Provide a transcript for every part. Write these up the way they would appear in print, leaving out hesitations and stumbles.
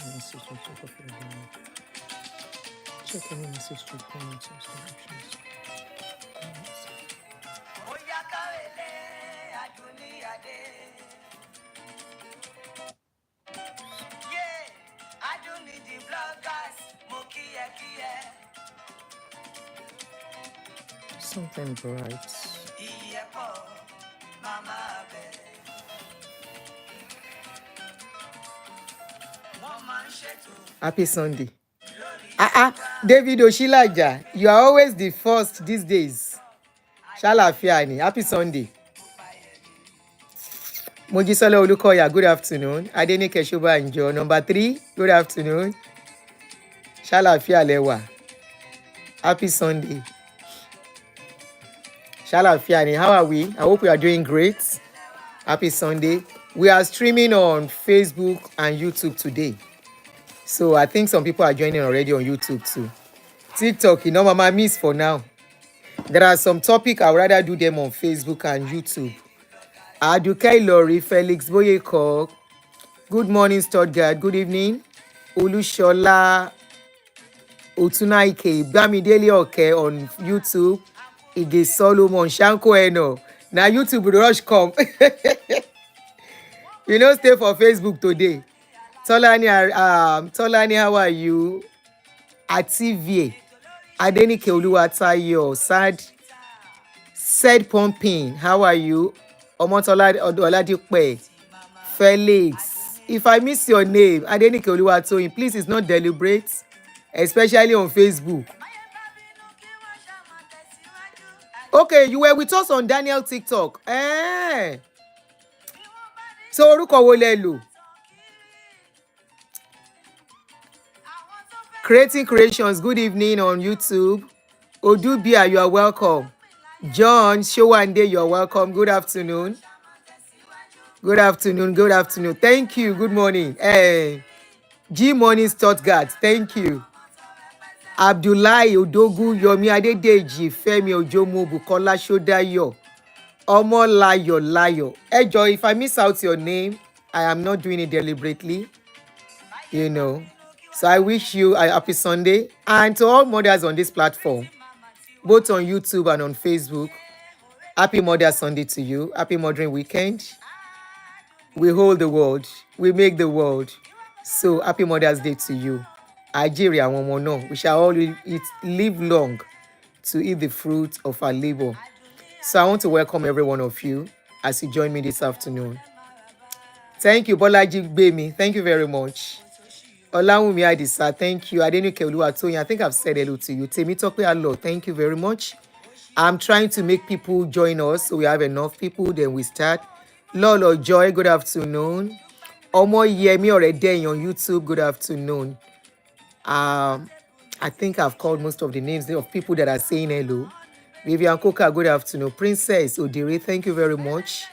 message or check off your email. Check any message to comments or subscriptions. Something bright. Happy Sunday. David Oshilaja, you are always the first these days. Shalafiani, happy Sunday. Mojisola Olukoya, good afternoon. Adenike Shoba Njo, number 3, good afternoon. Shalafia Lewa, happy Sunday. Shalafiani, how are we? I hope we are doing great. Happy Sunday. We are streaming on Facebook and YouTube today. So I think some people are joining already on YouTube too. TikTok, you know, Mama miss for now. There are some topics I would rather do them on Facebook and YouTube. Adukai Lori, Felix Boyeko, good morning, Stuttgart, good evening. Olushola Otunaike, Bamidele Oke on YouTube. Ige Solomon, Shanko Eno. Now YouTube will rush come. You know, stay for Facebook today. Tolani, how are you? Ativie. Adenike Oluwatayo, said pumping. How are you? Omotola Oladipe. Felix. If I miss your name, Adenike Oluwatoyin, please, it's not deliberate, especially on Facebook. Okay, you were with us on Daniel TikTok. So orúkọ wo lẹ lò? Creating Creations, good evening on YouTube. Odubia, you are welcome. John Showande, you are welcome. Good afternoon. Good afternoon. Good afternoon. Thank you. Good morning. G Morning Stuttgart. Thank you. Abdullahi Odogu, Yomi Adedeji, Femi Ojomo, Bukola Shodayo, Layo. Joy, if I miss out your name, I am not doing it deliberately, you know. So I wish you a happy Sunday. And to all mothers on this platform, both on YouTube and on Facebook, happy Mother's Sunday to you. Happy Mothering Weekend. We hold the world. We make the world. So happy Mother's Day to you. Nigeria, we shall all live long to eat the fruit of our labor. So I want to welcome every one of you as you join me this afternoon. Thank you, Bolaji Gbemi. Thank you very much. Olawumi Adisa, thank you. Adenike Oluwatoyin, I think I've said hello to you. Temitope Alo, thank you very much. I'm trying to make people join us so we have enough people, then we start. Lolo Joy, good afternoon. Omo Yemi Oredey on YouTube, good afternoon. I think I've called most of the names of people that are saying hello. Vivian Koka, good afternoon. Princess Odire, thank you very much.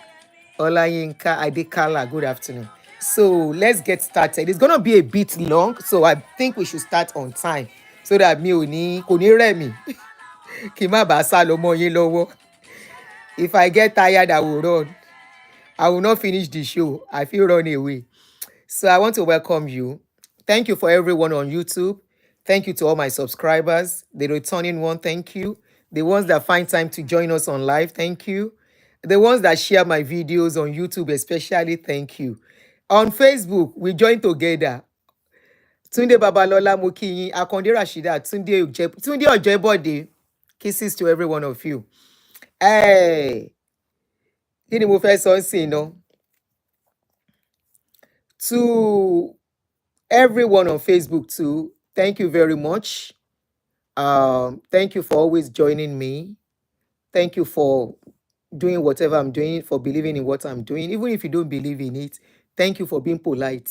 Olayinka Adekala, good afternoon. So let's get started. It's gonna be a bit long, so I think we should start on time so that mi ò ní kò ní rẹ̀ mí kí n má bàa sá lọ mọ́ yín lọ́wọ́. If I get tired, I will run. I will not finish the show. I feel run away. So I want to welcome you. Thank you for everyone on YouTube. Thank you to all my subscribers. The returning one, thank you. The ones that find time to join us on live, thank you. The ones that share my videos on YouTube especially, thank you. On Facebook, we join together. Tunde Babalola Mukiyin, Akonde Rashida, Tunde Ojebode. Kisses to every one of you. Hey, kí ni mo fẹ́ sọ sí iná? To everyone on Facebook too, thank you very much. Thank you for always joining me. Thank you for doing whatever I'm doing, for believing in what I'm doing. Even if you don't believe in it, thank you for being polite.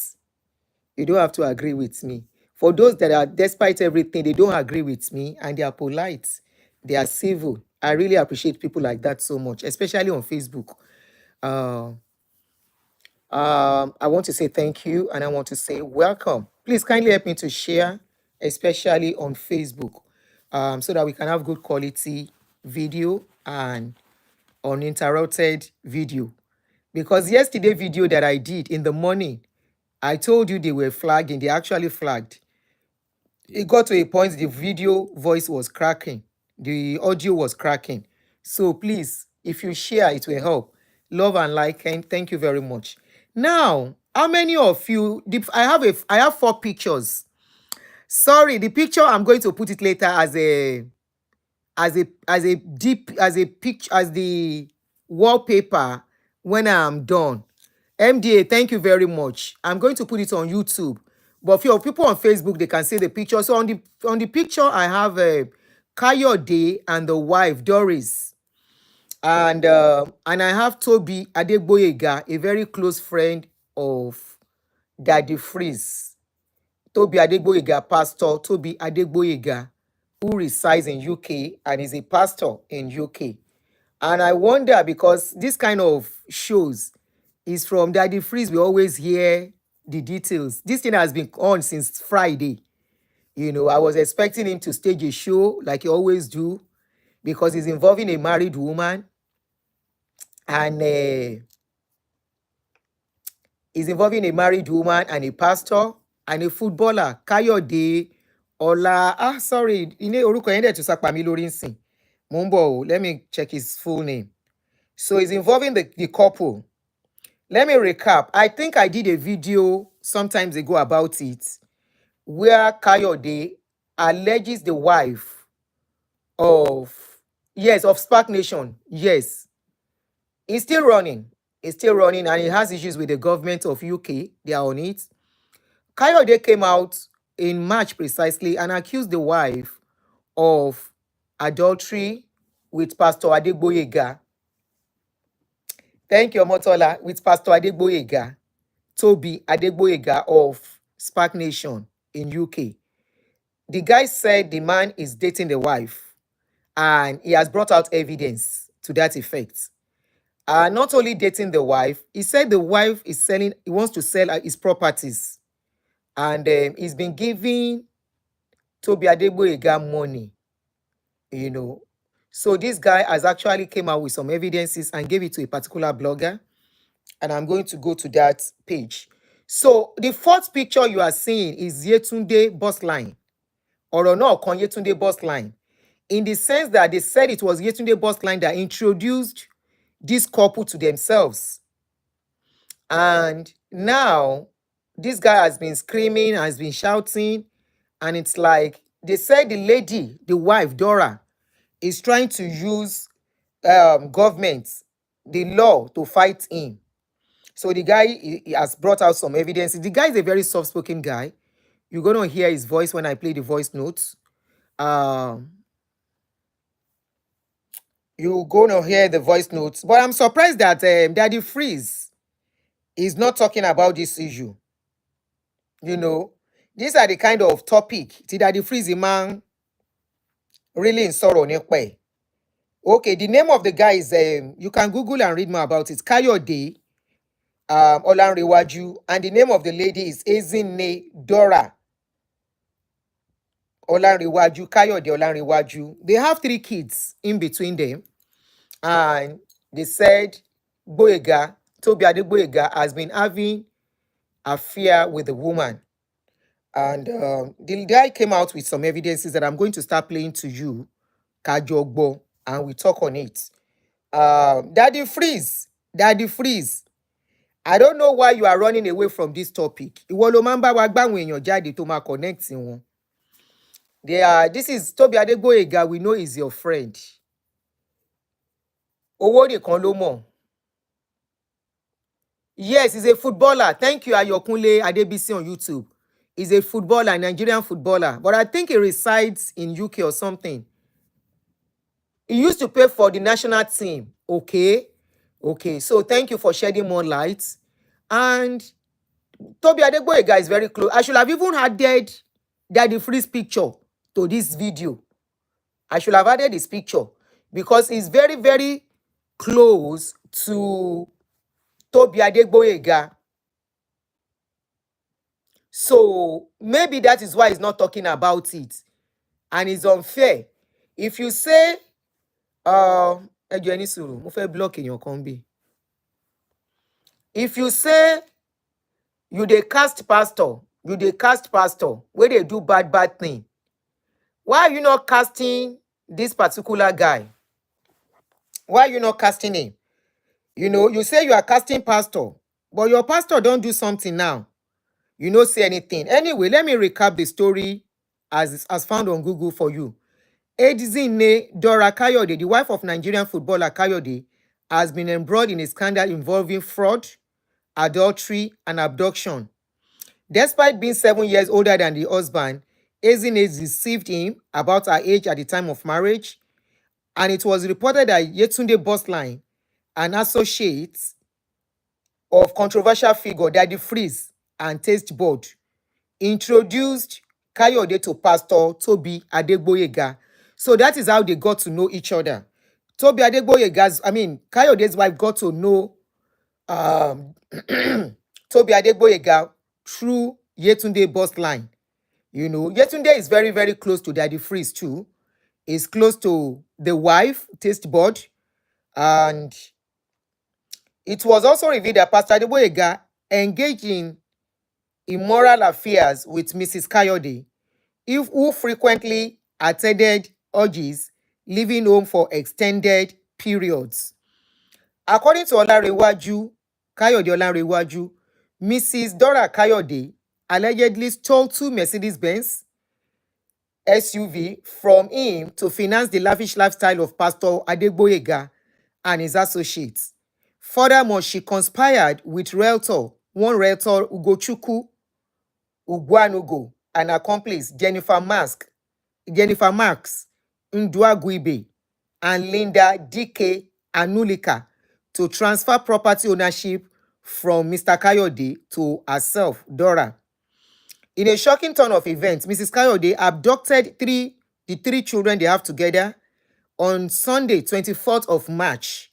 You don't have to agree with me. For those that are, despite everything, they don't agree with me and they are polite, they are civil. I really appreciate people like that so much, especially on Facebook. I want to say thank you and I want to say welcome. Please kindly help me to share, especially on Facebook, so that we can have good quality video and uninterrupted video. Because yesterday video that I did in the morning, I told you they were flagging. They actually flagged. It got to a point the video voice was cracking. The audio was cracking. So please, if you share, it will help. Love and like, and thank you very much. Now, how many of you? I have 4 pictures. Sorry, the picture I'm going to put it later as a deep as a picture as the wallpaper when I'm done. MDA, thank you very much. I'm going to put it on YouTube, but for people on Facebook, they can see the picture. So on the picture, I have Kayode and the wife Doris, and I have Tobi Adegboyega, a very close friend of Daddy Freeze. Tobi Adegboyega, Pastor Tobi Adegboyega, who resides in UK and is a pastor in UK. And I wonder, because this kind of shows is from Daddy Freeze, we always hear the details. This thing has been on since Friday. I was expecting him to stage a show like he always do, because he's involving a married woman, and he's involving a married woman and a pastor and a footballer, Kayode Ola. Sorry, orúkọ yẹn dẹ̀ tún sápá mi lórí nsìn. Mo ń bọ̀ o, let me check his full name. So he's involving the couple. Let me recap. I think I did a video sometimes ago about it, where Kayode alleges the wife of Spark Nation. Yes, he's still running. He's still running, and he has issues with the government of UK. They are on it. Kayode came out in March precisely and accused the wife of adultery with Pastor Adegboyega. Thank you, Motola. With Pastor Adegboyega, Tobi Adegboyega of Spark Nation in UK. The guy said the man is dating the wife, and he has brought out evidence to that effect. Not only dating the wife, he said the wife is selling, he wants to sell his properties, and he's been giving Tobi Adegboyega money, So this guy has actually came out with some evidences and gave it to a particular blogger, and I'm going to go to that page. So the 4th picture you are seeing is Yetunde bus line, or no, con Yetunde bus line, in the sense that they said it was Yetunde bus line that introduced this couple to themselves. And now this guy has been screaming, has been shouting, and it's like they said the lady, the wife, Dora, is trying to use government, the law, to fight him. So the guy he has brought out some evidence. The guy is a very soft-spoken guy. You're going to hear his voice when I play the voice notes. You're going to hear the voice notes. But I'm surprised that Daddy Freeze is not talking about this issue. These are the kind of topic tí Daddy Freeze man really in sorrow nípa ẹ̀. Okay, the name of the guy is, you can Google and read more about it, Kayode Olanrewaju, and the name of the lady is Ezinne Dora Olanrewaju, Kayode Olanrewaju. They have 3 kids in between them, and they said Tobi Adegboyega has been having affair with the woman. And the guy came out with some evidences that I'm going to start playing to you, Kajogbo, and we talk on it. Daddy Freeze, I don't know why you are running away from this topic. Ìwọ ló máa ń bá wa gbáwọn èèyàn jáde tó máa connect wọn. This is Tobi Adegboyega, we know is your friend. Owó nìkan ló mọ̀. Yes, he's a footballer. Thank you, Ayokunle Adebisi on YouTube. He's a footballer, Nigerian footballer, but I think he resides in UK or something. He used to play for the national team. Okay. So thank you for shedding more light. And Tobi Adegboyega is very close. I should have even added Daddy Freeze picture to this video. I should have added his picture because he's very, very close to Tobi Adegboyega. So maybe that is why he's not talking about it. And it's unfair. If you say, block in your combi. If you say You dey cast pastor. You dey cast pastor. Where they do bad thing. Why are you not casting this particular guy? Why are you not casting him? You know, you say you are casting pastor, but your pastor don't do something now. You no say anything. Anyway, let me recap the story as found on Google for you. Edzine Dora Kayode, the wife of Nigerian footballer Kayode, has been embroiled in a scandal involving fraud, adultery, and abduction. Despite being 7 years older than the husband, Edzine deceived him about her age at the time of marriage, and it was reported that Yetunde Bossline, an associate of controversial figure Daddy Freeze and Taste Board, introduced Kayode to Pastor Tobi Adegboyega. So that is how they got to know each other. Tobi Adegboyega's, Kayode's wife got to know um, Tobi Adegboyega through Yetunde Boss line. You know, Yetunde is very, very close to Daddy Freeze too. Is close to the wife, Taste Board, and it was also revealed that Pastor Adegboyega engaged in immoral affairs with Mrs. Kayode, who frequently attended orgies, leaving home for extended periods. According to Olarewaju, Kayode Olarewaju, Mrs. Dora Kayode allegedly stole two Mercedes-Benz SUV from him to finance the lavish lifestyle of Pastor Adegboyega and his associates. Furthermore, she conspired with one realtor, Ugochukwu Ugwanugo, and accomplice Jennifer Marks, Nduaguibe, and Linda DK Anulika to transfer property ownership from Mr. Kayode to herself, Dora. In a shocking turn of events, Mrs. Kayode abducted the three children they have together on Sunday, 24th of March,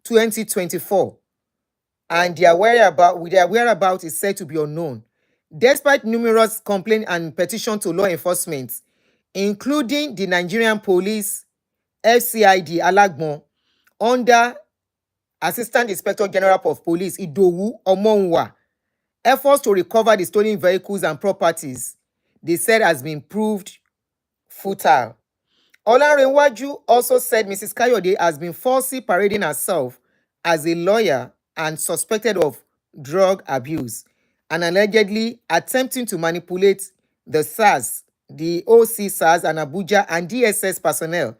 2024, and their whereabouts is said to be unknown. Despite numerous complaints and petitions to law enforcement, including the Nigerian Police, FCID Alagbon, under Assistant Inspector General of Police Idowu Omonwa, efforts to recover the stolen vehicles and properties, they said, has been proved futile. Olanrewaju also said Mrs. Kayode has been falsely parading herself as a lawyer and suspected of drug abuse, and allegedly attempting to manipulate the SARS, the OC SARS and Abuja and DSS personnel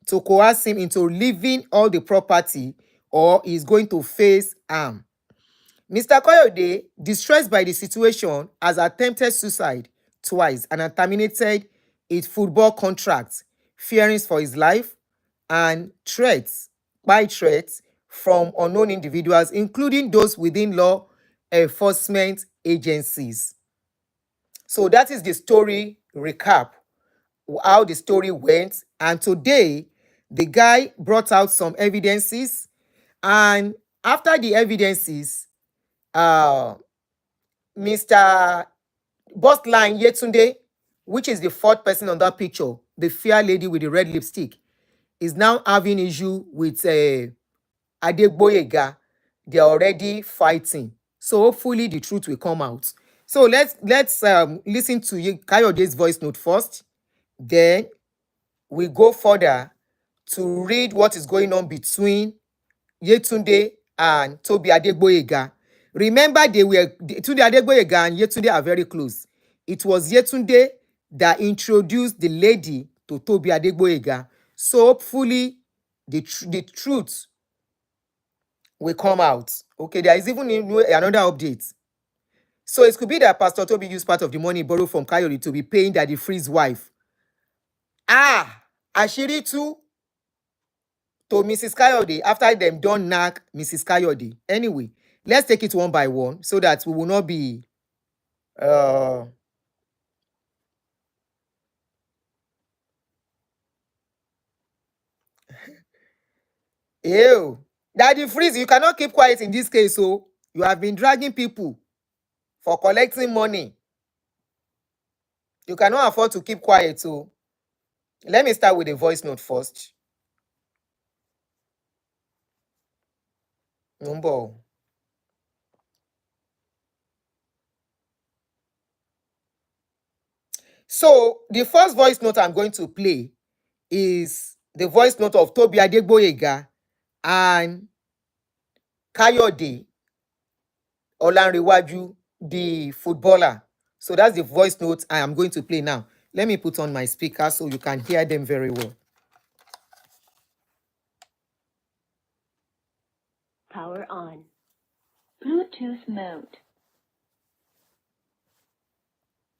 to coerce him into leaving all the property or he is going to face harm. Mr. Koyode, distressed by the situation, has attempted suicide twice and had terminated his football contract, fearing for his life, and threats from unknown individuals, including those within law enforcement agencies. So that is the story recap, how the story went. And today, the guy brought out some evidences. And after the evidences, uh, Mr. Bossline Yetunde, which is the fourth person on that picture, the fair lady with the red lipstick, is now having issue with Adegboyega. They are already fighting. So hopefully the truth will come out. So let's listen to Kayode's voice note first. Then we go further to read what is going on between Yetunde and Tobi Adegboyega. Remember, Yetunde Adegboyega and Yetunde are very close. It was Yetunde that introduced the lady to Tobi Adegboyega. So hopefully the truth will come out. Okay, there is even another update. So it could be that Pastor Toby used part of the money borrowed from Kayode to be paying Daddy Free's wife. Àṣírí tú to Mrs. Kayode after them don't knock Mrs. Kayode. Anyway, let's take it one by one so that we will not be ew. Daddy Freeze, you cannot keep quiet in this case. So you have been dragging people for collecting money. You cannot afford to keep quiet. So let me start with a voice note first. Number. So the first voice note I'm going to play is the voice note of Tobi Adegboyega and Kayode Olanrewaju, the footballer. So that's the voice note I am going to play now. Let me put on my speaker so you can hear them very well. Power on. Bluetooth mode.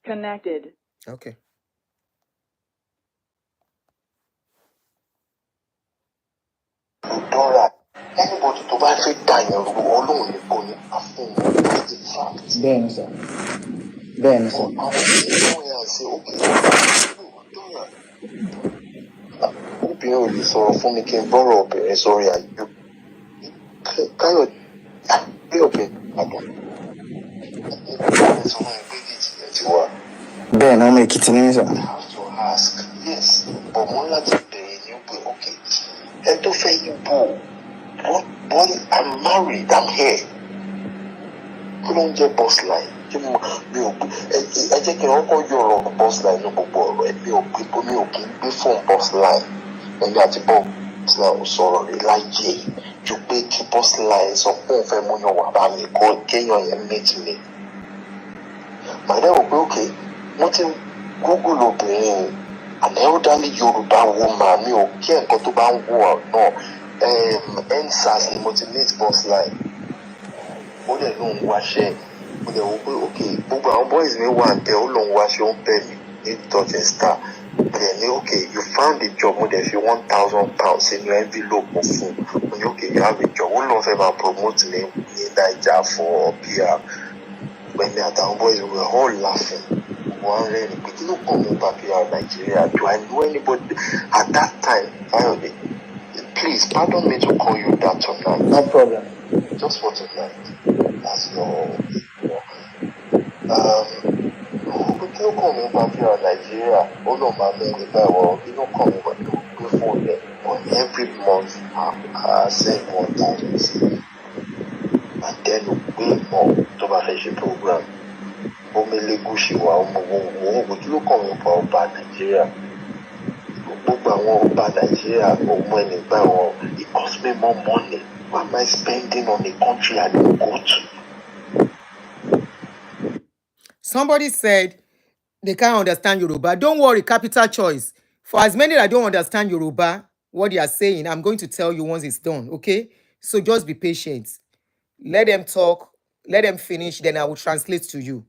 Connected. Okay. Anybody to buy fake daniel alone is going to fún wọn. That's the fact. Bẹ́ẹ̀ni sir. Bẹ́ẹ̀ni sir. Àwọn èèyàn yẹn ṣe okay. Obìnrin ò lè sọ̀rọ̀ fún mi kí n bọ́rọ̀ obìnrin sórí àjò. Káyọ̀ bí obìnrin àgbà. Ìgbà sọ fún mi pé Èkìtì yẹn ti wá. Bẹ́ẹ̀ni ọmọ Èkìtì ní sir. I have to ask, yes, but mo láti bẹ̀rẹ̀ ní pé okay. Ẹ tó fẹ́ yí bò. Boy, I'm married, I'm here. Kí ló ń jẹ́ boss line? Mi ò ẹ jẹ́ kí n kọ́kọ́ yọ̀rọ̀ boss line ní gbogbo ọ̀rọ̀ ẹ̀ mi ò kí ń gbé fún boss line. Ẹni àti boss line ò sọ̀rọ̀ rí láyé ju pé kí boss line sọ pé òun fẹ́ mú yàn wá bá mi kọ́ kéèyàn yẹn meet me. Màá dẹ́ wò pé okay, wọ́n ti Google obìnrin an elderly Yorùbá woman mi ò kí ẹ̀kọ́ tó bá ń wò náà. NSAS ni mo ti meet boss line. Ó dẹ̀ ló ń wáṣẹ́. Ó dẹ̀ wò pé okay, gbogbo àwọn boys mi wà ń bẹ̀ ó ló ń wáṣẹ́ ó ń bẹ̀ mí ní Touch and Star. Ó dẹ̀ ní okay, you found a job. Mo dẹ̀ fi £1,000 sínú envelope fún. Mo ní okay, you have a job. Ó lóun fẹ́ máa promote ní Naija for PR. When me àtàwọn boys we were all laughing. One rẹ̀ ni pé kí ló kàn mí bá PR Nigeria? Do I know anybody at that time? Fayode. Please, pardon me to call you that tonight. No problem. Just for tonight. That's your kí ló kàn mí bá fi hàn Nàìjíríà ó lọ máa mẹ́rin báyìí kí ló kàn mí pẹ̀lú pé fóònù ẹ̀ on every month I send $1,000 and then pé mọ̀ tó bá fẹ́ ṣe program ó mélégún ṣe wà ọmọ òun kí ló kàn mí pa ọba Nàìjíríà. Gbogbo àwọn ọba Nàìjíríà ọmọ ẹni gbà wọn it cost me more money. What am I spending on a country I don't go to? Somebody said they can't understand Yoruba. Don't worry, capital choice. For as many that don't understand Yoruba, what they are saying, I'm going to tell you once it's done, okay? So just be patient. Let them talk, let them finish, then I will translate to you,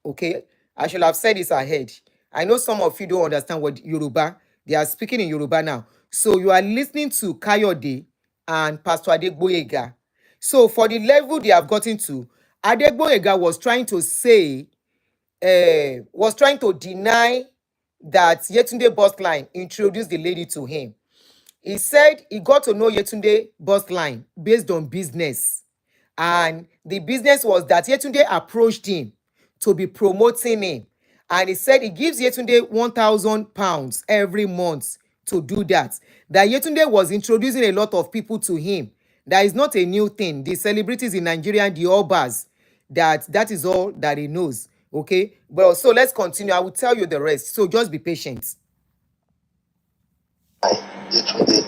okay? I should have said this ahead. I know some of you don't understand what Yoruba. They are speaking in Yoruba now. So you are listening to Kayode and Pastor Adegboyega. So for the level they have gotten to, Adegboyega was trying to say, was trying to deny that Yetunde Boss Line introduced the lady to him. He said he got to know Yetunde Boss Line based on business. And the business was that Yetunde approached him to be promoting him. And he said he gives Yetunde £1,000 every month to do that. That Yetunde was introducing a lot of people to him. That is not a new thing. The celebrities in Nigeria, the Obas, that is all that he knows. Okay? Well, so let's continue. I will tell you the rest. So just be patient. Yetunde,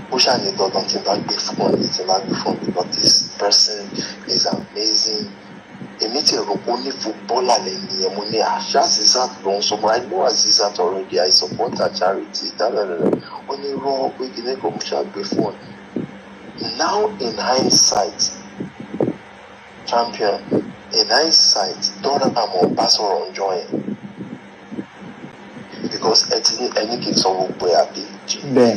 Oshani doesn't phone because this person is amazing. Èmi tí ẹ̀rọ kó ní footballer lẹ́yìn ẹ̀ mo ní àṣà Azizat ló ń sọ I know Azizat already I support her charity ó ní rọ́ pé kí ní kò mú ṣàgbé fún ẹ. Now in hindsight champion in hindsight tọ́lá àmọ́ bá sọ̀rọ̀ ọjọ́ yẹn because any kì í sọ gbogbo ẹ̀ àbí.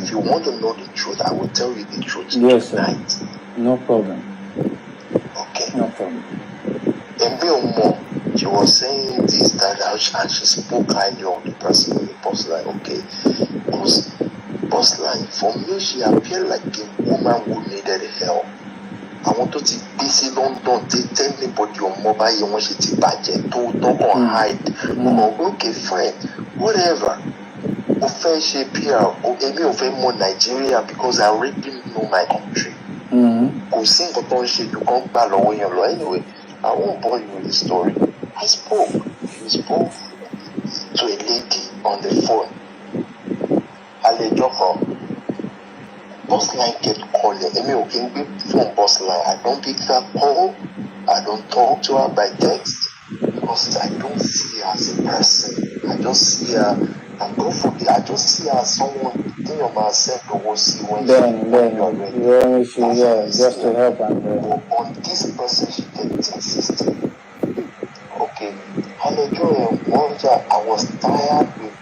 If you want to know the truth I will tell you the truth tonight. No problem. Okay. No problem. She was saying this, that, and she spoke highly of the person in the bus line. Okay, bus line, for me, she appeared like a woman who needed help. I want to see London, tell anybody on mobile, you want to budget, don't go hide. Okay, fine, whatever. She PR, maybe of more Nigeria because I already know my country. Go sing a she you come back away anyway. I won't bore you with the story. I spoke. he spoke to a lady on the phone. Alejoko, boss line kept calling. Emi ò kí ń gbé phone boss line. I don't pick that call. I don't talk to her by text because I don't see her as a person. I just see her, and God forbid, I just see her as someone in your man said to go see when you are ready. Just to help and But on this person, she kept insisting. Okay, Hallelujah, I was tired with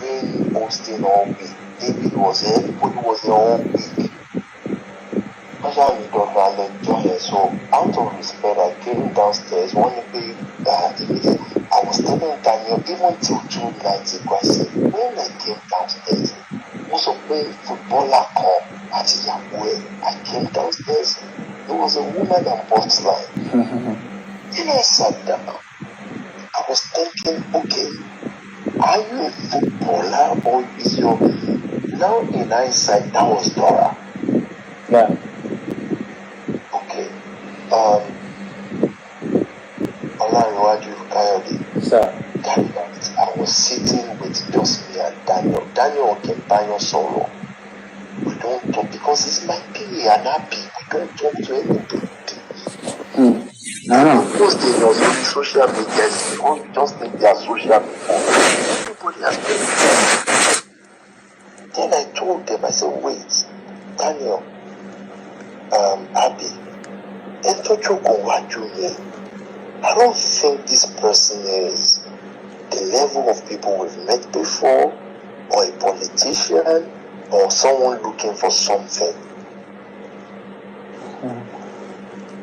doing hosting all week. David was here, everybody was here all week. So out of respect, I came downstairs. One day, I was telling Daniel, even till 2 nights ago, I said, when I came downstairs, most of the footballer come at Yahweh. I came downstairs, there was a woman on box line. Then I sat down. I was thinking, okay, are you a footballer or is your... Now in hindsight, that was Dora. Yeah. Okay. Olariwaju Kayode. Sir. That night, I was sitting with just me and Daniel. Daniel can buy your sorrow. We don't talk because it's my PA and happy. We don't talk to anybody. No. Post in your social media because we just think they are social media. Everybody has been. Then I told them, I said, wait, Daniel, Abby, I don't think this person is the level of people we've met before, or a politician, or someone looking for something.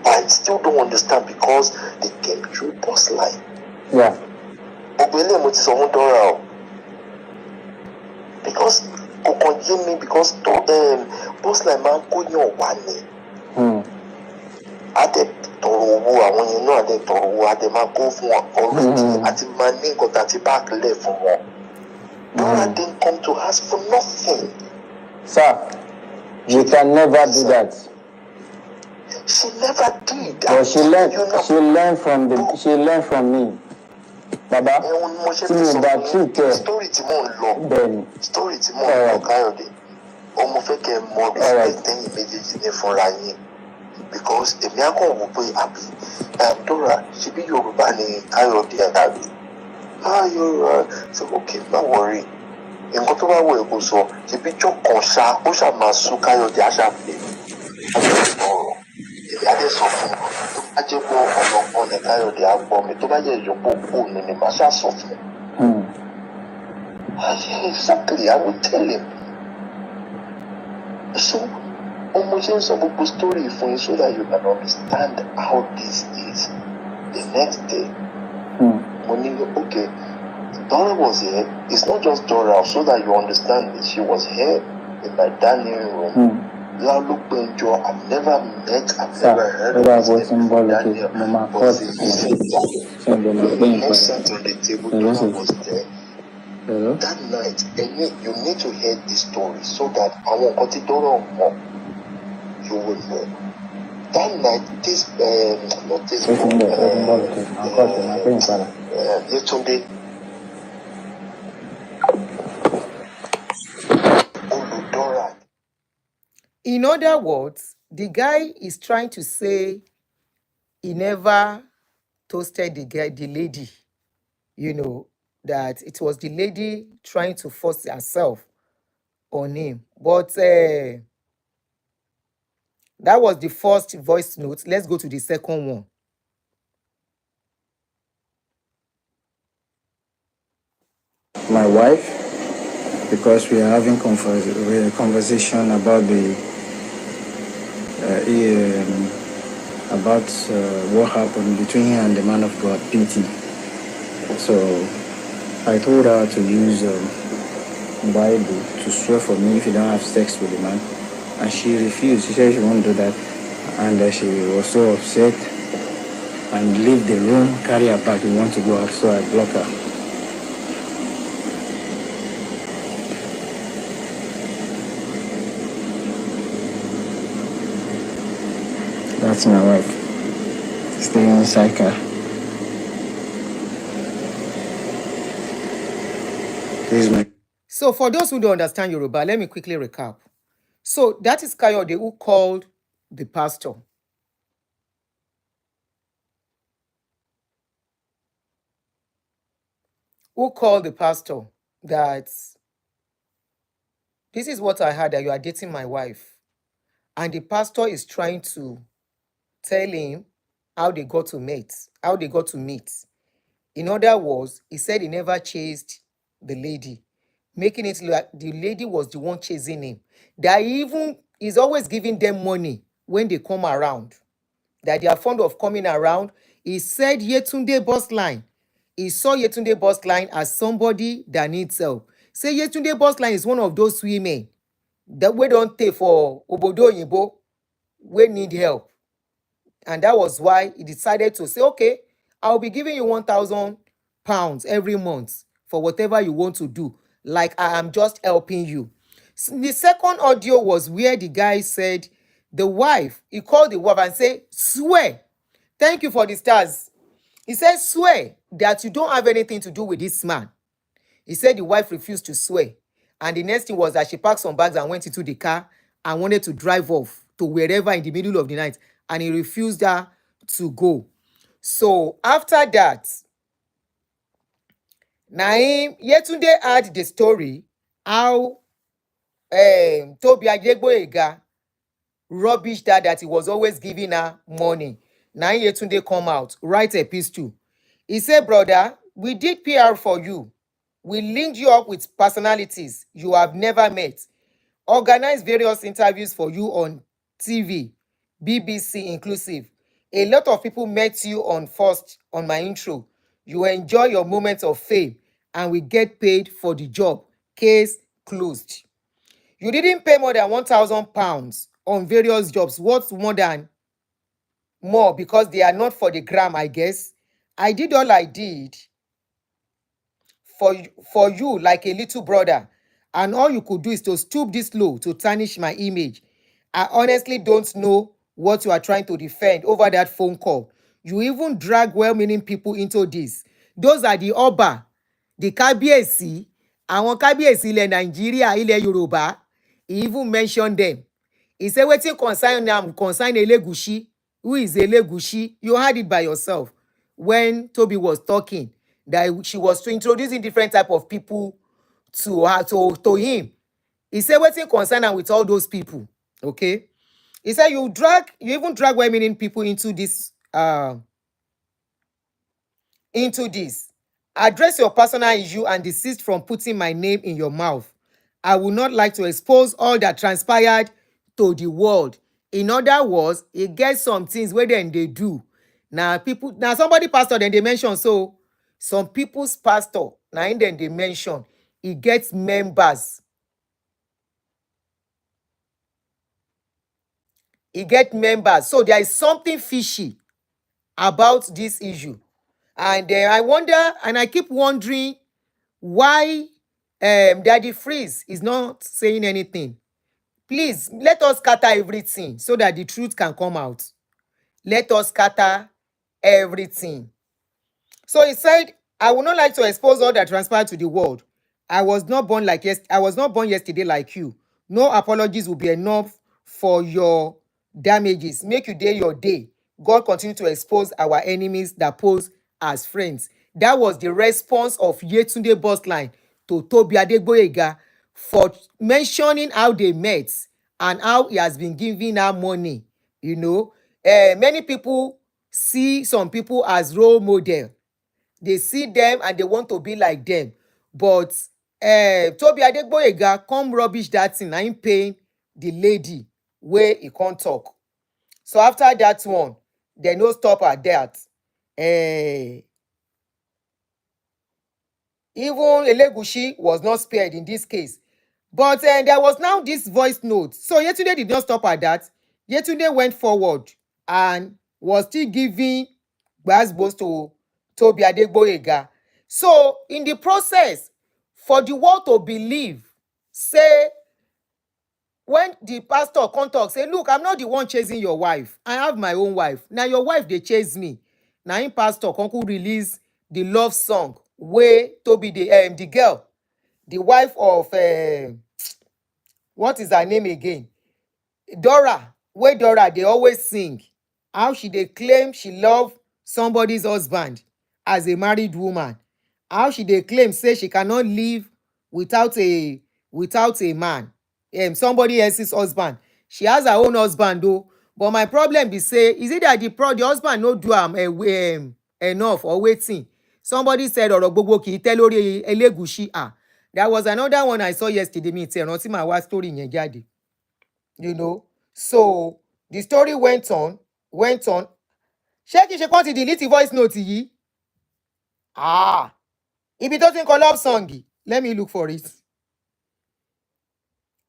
I still don't understand because they came through boss line. Yeah. Because because boss line man go your one. Ade tọrọ owó àwọn yẹn náà ade tọrọ owó ade máa kó fún wọn already àti máa ní nǹkan tàti back lẹ̀ fún wọn. Dora didn't come to ask for nothing. Sir, you can never do that. She never did. But she learned from me. Baba, tí mi bá treat ẹ. Story tí mò ń lọ. Bẹ́ẹ̀ni. Story tí mò ń lọ Káyọ̀dé. Ọmọ fẹ́ kẹ́ ẹ mọ respect ẹ̀yin méjèèjì ní fúnra yín. Because èmi á kàn wò pé àbí Dora ṣebí Yorùbá ni Káyọ̀dé àdàbí. Yorùbá ṣe okay má worry. Nǹkan tó bá wọ èkó sọ ṣebí jọ kan ṣá ó ṣà máa sún Káyọ̀dé àṣàpè. Ọ̀rọ̀ èmi á dẹ̀ sọ fún un tó bá jẹ́ pé ọlọ́gbọ́n ni Káyọ̀dé á gbọ́ mi tó bá jẹ́ ìyókù kù mi ni màá ṣàṣọ fún un. Exactly, I will tell him. So almost some people story for you so that you can understand how this is. The next day, okay, Dora was here. It's not just Dora, so that you understand it. She was here in my dining room. I've never met, I've never heard of this name. Daniel was sat on the table, Dora was there. Hello? That night, you need to hear this story so that I won't cut it Dora more. You will know. That night, this not this Yetunde. Oludora. In other words, the guy is trying to say he never toasted the lady, that it was the lady trying to force herself on him. But that was the first voice note. Let's go to the second one. My wife, because we are having conversation about what happened between him and the man of God, PT. So I told her to use Bible to swear for me if you don't have sex with the man, and she refused. She said she won't do that, and she was so upset and leave the room, carry her back, and want to go out, so I blocked her. That's my wife. Stay inside car. This is my So for those who don't understand Yoruba, let me quickly recap. So that is Kayode who called the pastor. Who called the pastor that this is what I heard, that you are dating my wife. And the pastor is trying to tell him how they got to meet, how they got to meet. In other words, he said he never chased the lady, making it look like the lady was the one chasing him. That he even is always giving them money when they come around, that they are fond of coming around. He said Yetunde boss line. He saw Yetunde boss line as somebody that needs help. Say Yetunde boss line is one of those women that we don't take for obodo oyinbo, we need help. And that was why he decided to say, okay, I'll be giving you 1,000 pounds every month for whatever you want to do. Like I am just helping you. The second audio was where the guy said, the wife, he called the wife and said, swear, thank you for the stars. He said, swear that you don't have anything to do with this man. He said the wife refused to swear. And the next thing was that she packed some bags and went into the car and wanted to drive off to wherever in the middle of the night. And he refused her to go. So after that, Naim Yetunde had the story how Tobi Adegboyega rubbish that he was always giving her money. Naim Yetunde come out, write a piece too. He said, brother, we did PR for you. We linked you up with personalities you have never met. Organized various interviews for you on TV, BBC inclusive. A lot of people met you on first on my intro. You enjoy your moments of fame and we get paid for the job. Case closed. You didn't pay more than 1,000 pounds on various jobs. What's more because they are not for the gram, I guess. I did all I did for you like a little brother, and all you could do is to stoop this low to tarnish my image. I honestly don't know what you are trying to defend over that phone call. You even drag well-meaning people into this. Those are the Oba, the Kábíyèsí, àwọn Kábíyèsí ilẹ̀ Nigeria, ilẹ̀ Yorùbá. He even mentioned them. He said, wetin concern am concern Elegushi. Who is Elegushi? You heard it by yourself when Toby was talking, that she was introducing different type of people to her, to him. He said, wetin concern am with all those people? Okay. He said, you even drag well-meaning people into this, Address your personal issue and desist from putting my name in your mouth. I would not like to expose all that transpired to the world. In other words, e get some things where then they do. Now somebody pastor then they mention, so some people's pastor now in then they mention he gets members. He get members. So there is something fishy about this issue. And I wonder, and I keep wondering why Daddy Freeze is not saying anything. Please, let us scatter everything so that the truth can come out. Let us scatter everything. So he said, I would not like to expose all that transpired to the world. I was not born yesterday like you. No apologies will be enough for your damages. Make you day your day. God continue to expose our enemies that pose as friends. That was the response of Yetunde Bossline to Tobi Adegboyega for mentioning how they met and how he has been giving her money. You know, many people see some people as role model. They see them and they want to be like them. But Tobi Adegboyega come rubbish that thing and him paying the lady where he can't talk. So after that one, they no stop at that. Even Elegushi was not spared in this case. But there was now this voice note. So Yetunde did not stop at that. Yetunde went forward and was still giving gbasgbos to Tobi Adegboyega. So in the process, for the world to believe, say, when the pastor come talk, say, look, I'm not the one chasing your wife. I have my own wife. Now your wife, they chase me. Now in pastor come release the love song where Toby the girl the wife of what is her name again? Dora. Where Dora, they always sing how she dey claim she love somebody's husband as a married woman. How she dey claim say she cannot live without a man, somebody else's husband. She has her own husband though. But my problem be say, is it that the husband no do am enough or wetin? Somebody said ọ̀rọ̀ gbogbo kì í tẹ́ lórí Elegushi. There was another one I saw yesterday. Mi ti ẹ̀ rántí màá wá story yẹn jáde. You know, so the story went on. Ṣé kìí ṣe kán ti delete voice note yìí? Ibi tó ti ń kọ love song yìí. Let me look for it.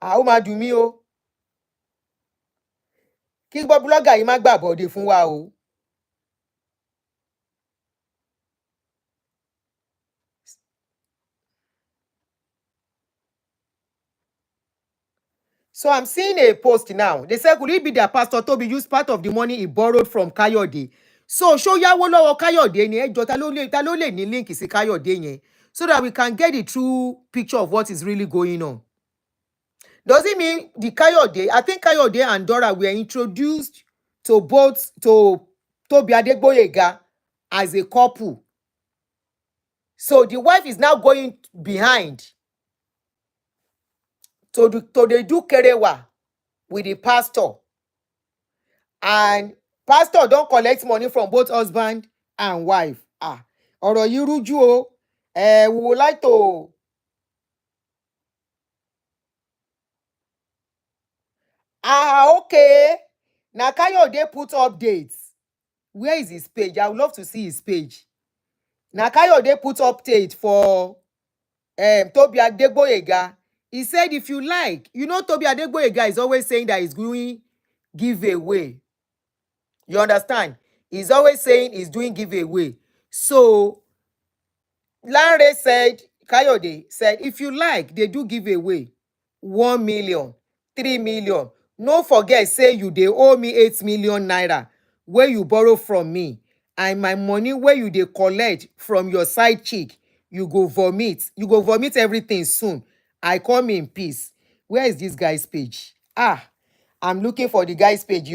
Ó máa dùn mí o. Kí gbọ́ blogger yìí má gbàbọ̀dé fún wa o. So I'm seeing a post now. They say, could it be that Pastor Toby used part of the money he borrowed from Kayode? So ṣó yáwó lọ́wọ́ Kayode ni ẹjọ́ ta ló lè ní link sí Kayode yẹn, so that we can get the true picture of what is really going on. Does it mean the Kayode? I think Kayode and Dora were introduced to Tobi Adegboyega as a couple. So the wife is now going behind to they do kerewa with the pastor. And pastor don't collect money from both husband and wife. Ọ̀rọ̀ yìí rújú o. We would like to. Okay. Now Kayode put updates. Where is his page? I would love to see his page. Now Kayode put update for Tobi Adegboyega. He said, if you like, Tobi Adegboyega is always saying that he's doing giveaway. You understand? He's always saying he's doing giveaway. So Lanre said, Kayode said, if you like, they do giveaway 1 million, 3 million. No forget, say you they owe me 8 million naira where you borrow from me, and my money where you they collect from your side chick. You go vomit everything soon. I come in peace. Where is this guy's page? I'm looking for the guy's page.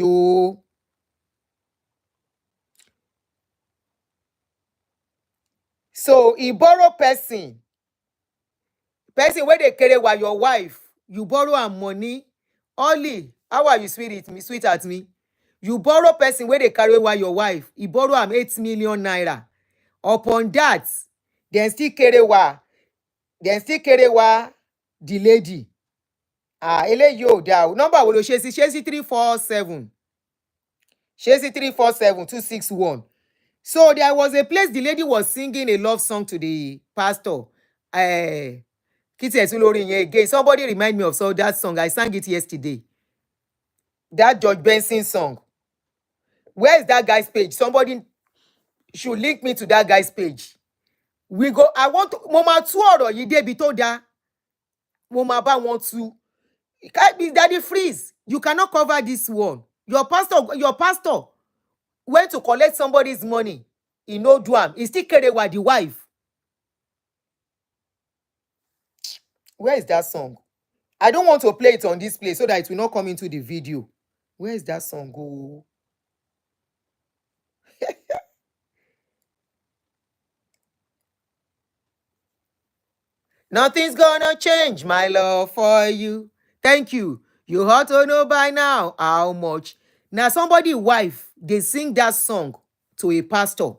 So he borrow person where they carry while your wife, you borrow her money. Only, how are you sweet at me? You borrow person where they carry while your wife, he borrow am 8 million naira. Upon that, then still carry the lady. Eléyìí ò dá o. Number wo ló ṣe sí? Ṣé sí 347? Ṣé sí 347-261? So there was a place the lady was singing a love song to the pastor. Kitty again. Somebody remind me of that song. I sang it yesterday. That George Benson song. Where is that guy's page? Somebody should link me to that guy's page. We go. I want to. Mama tu ọ̀rọ̀ yìí débi tó dá. Mama ba want to. It can't be Daddy Freeze. You cannot cover this one. Your pastor went to collect somebody's money. He no do am. He still carry with the wife. Where is that song? I don't want to play it on this place so that it will not come into the video. Where is that song go? Nothing's gonna change my love for you. Thank you. You ought to know by now how much. Now somebody wife, they sing that song to a pastor.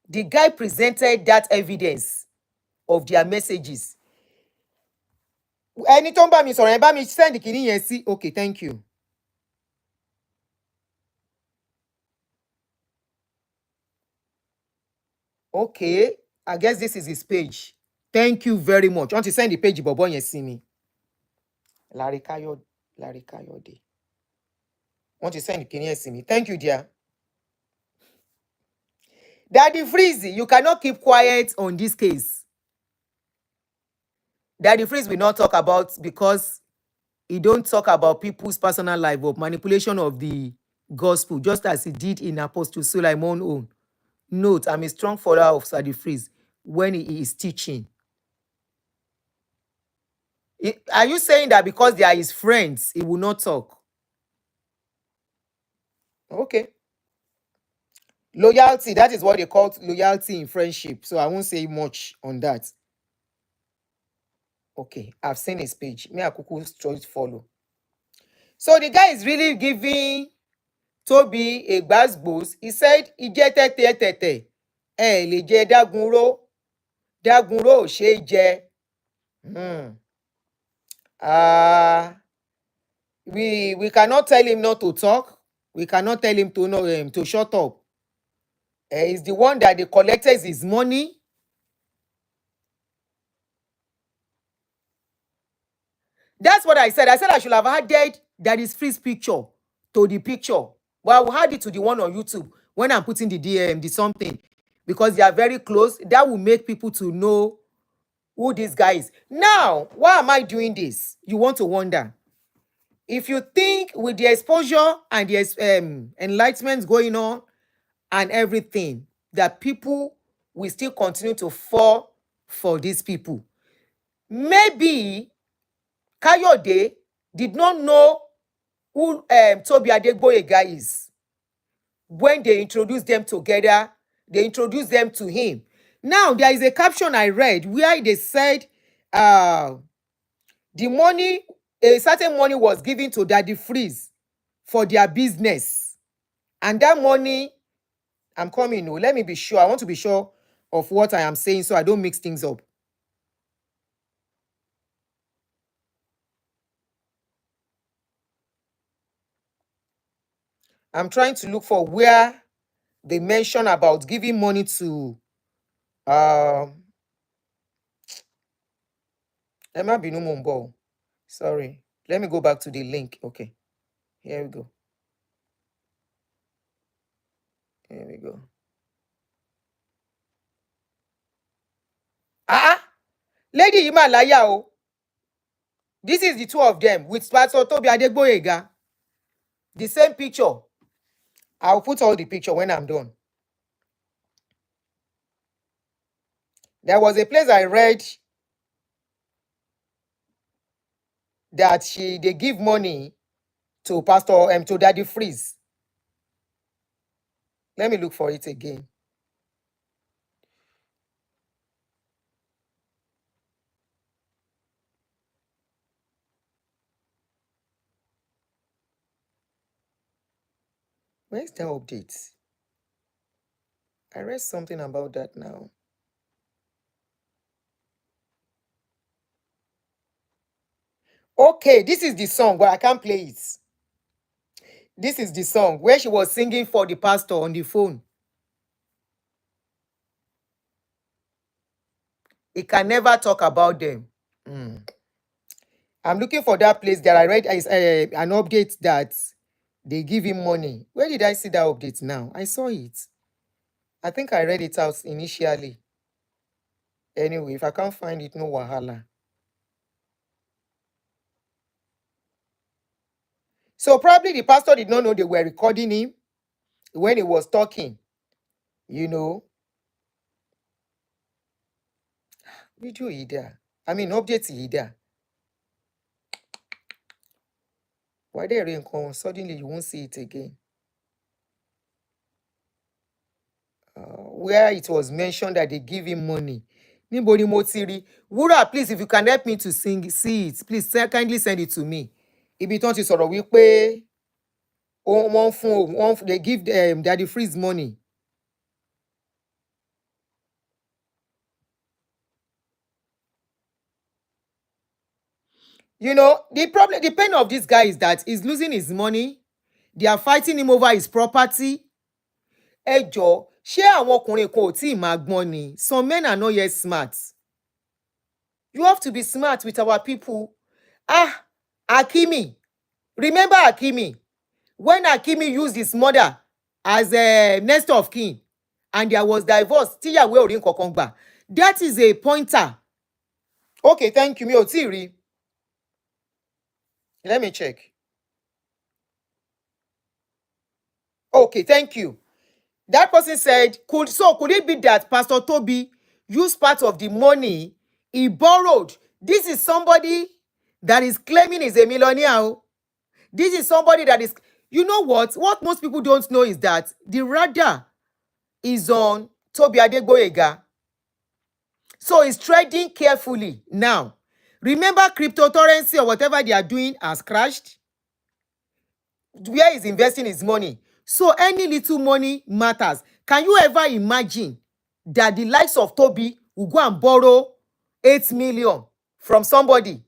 The guy presented that evidence of their messages. Ẹni tó ń bá mi sọ̀rọ̀ ẹ bá mi send kìíní yẹn sí. Okay, thank you. Okay, I guess this is his page. Thank you very much. Want to send the page bọ̀bọ̀ yẹn sí mi. Larry Kayode. Want to send kìíní yẹn sí mi. Thank you, dear. Daddy Freeze, you cannot keep quiet on this case. Daddy Freeze will not talk about, because he don't talk about people's personal life or manipulation of the gospel, just as he did in Apostle Sulaimon own. Note, I'm a strong follower of Daddy Freeze when he is teaching. Are you saying that because they are his friends, he will not talk? Okay. Loyalty, that is what they call loyalty in friendship. So I won't say much on that. Okay, I've seen his page. Me akuku choice follow. So the guy is really giving Toby a gbasgbos. He said, "Ije tete tete. Le je dagunro. Dagunro ò ṣe é jẹ." Ah, we cannot tell him not to talk. We cannot tell him to no to shut up. He's the one that they collected his money. That's what I said. I said I should have added that is Free's picture to the picture. But I will add it to the one on YouTube when I'm putting the DM, the something, because they are very close. That will make people to know who this guy is. Now, why am I doing this? You want to wonder. If you think with the exposure and the enlightenment going on and everything, that people will still continue to fall for these people. Maybe Kayode did not know who Tobi Adegboyega is. When they introduced them together, they introduced them to him. Now, there is a caption I read where they said the money, a certain money was given to Daddy Freeze for their business. And that money, I'm coming, no, let me be sure. I want to be sure of what I am saying so I don't mix things up. I'm trying to look for where they mention about giving money to Emma Binu Mumbo. Sorry. Let me go back to the link. Okay. Here we go. Here we go. Lady Himalaya. Oh. This is the two of them with Pastor Tobi Adegboyega. The same picture. I'll put all the picture when I'm done. There was a place I read that they give money to Pastor to Daddy Freeze. Let me look for it again. Where's the update? I read something about that now. Okay, this is the song, but I can't play it. This is the song where she was singing for the pastor on the phone. He can never talk about them. I'm looking for that place that I read an update that they give him money. Where did I see that update now? I saw it. I think I read it out initially. Anyway, if I can't find it, no wahala. So probably the pastor did not know they were recording him when he was talking. You know. Video either. I mean, update either. Why they reincarnate? Suddenly you won't see it again. Where it was mentioned that they give him money. Nobody motiri. Wura, please, if you can help me to see it, please kindly send it to me. Ibi tán ti sọ̀rọ̀ wípé they give Daddy Freeze money. You know, the pain of this guy is that he's losing his money. They are fighting him over his property. Ẹ jọ̀ọ́, ṣé àwọn ọkùnrin kan ò tí ì máa gbọ́n ni? Some men are not yet smart. You have to be smart with our people. Hakimi. Remember Hakimi? When Hakimi used his mother as a next of kin and there was divorce, tíyàwó ò rí nǹkan gbà. That is a pointer. Okay, thank you. Mi ò tí ì rí. Let me check. Okay, thank you. That person said, could it be that Pastor Toby used part of the money he borrowed? This is somebody that is claiming he's a millionaire. Oh. This is somebody that is, you know what? What most people don't know is that the radar is on Tobi Adegboyega. So he's trading carefully now. Remember, cryptocurrency or whatever they are doing has crashed. Where he's investing his money. So any little money matters. Can you ever imagine that the likes of Toby will go and borrow 8 million from somebody?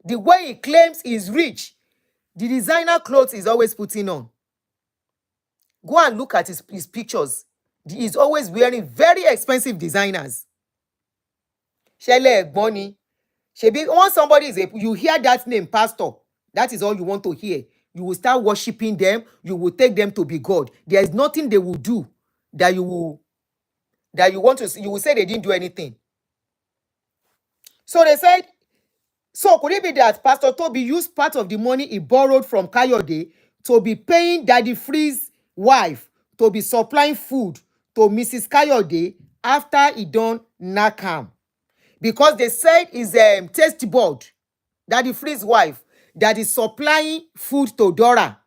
The way he claims he's rich, the designer clothes he's always putting on. Go and look at his pictures. He's always wearing very expensive designers. Shele Egboni. Shebi, once somebody is you hear that name, pastor, that is all you want to hear. You will start worshiping them. You will take them to be God. There is nothing they will do that you will you will say they didn't do anything. So they said, so could it be that Pastor Toby used part of the money he borrowed from Kayode to be paying Daddy Free's wife to be supplying food to Mrs. Kayode after he done Nakam? Because they said is a taste board, Daddy Free's wife, that is supplying food to Dora.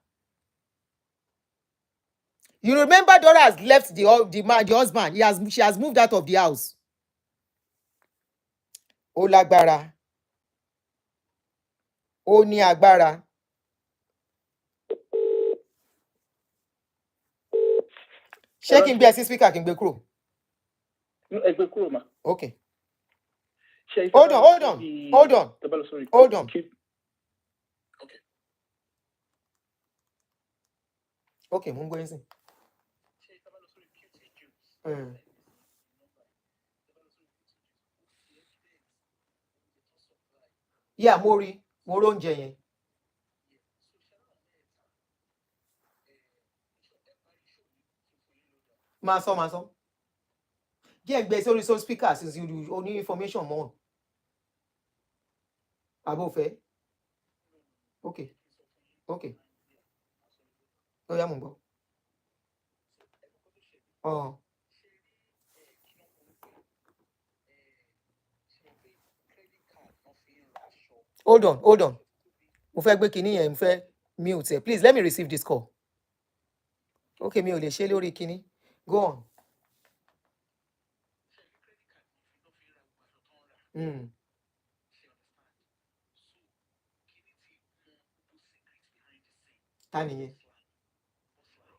You remember Dora has left the husband. She has moved out of the house. Ó lágbára. Ó ní agbára. Ṣé kí n gbé ẹ sí speaker kí n gbé kúrò? Ẹgbẹ́ kúrò mà. Okay. Ṣé Hold on. Okay, mo ń gbé yín sí. Yeah, mo rí oúnjẹ yẹn. Máa sọ. Díẹ̀ gbé sórí speaker since you ní information mọ́. Àbò fẹ́. Okay. Ó yá mo ń gbọ́. Hold on. Mo fẹ́ gbé kinní yẹn, mo fẹ́ mute ẹ. Please let me receive this call. Okay, mi ò lè ṣe lórí kinní. Go on. Ta nìyẹn?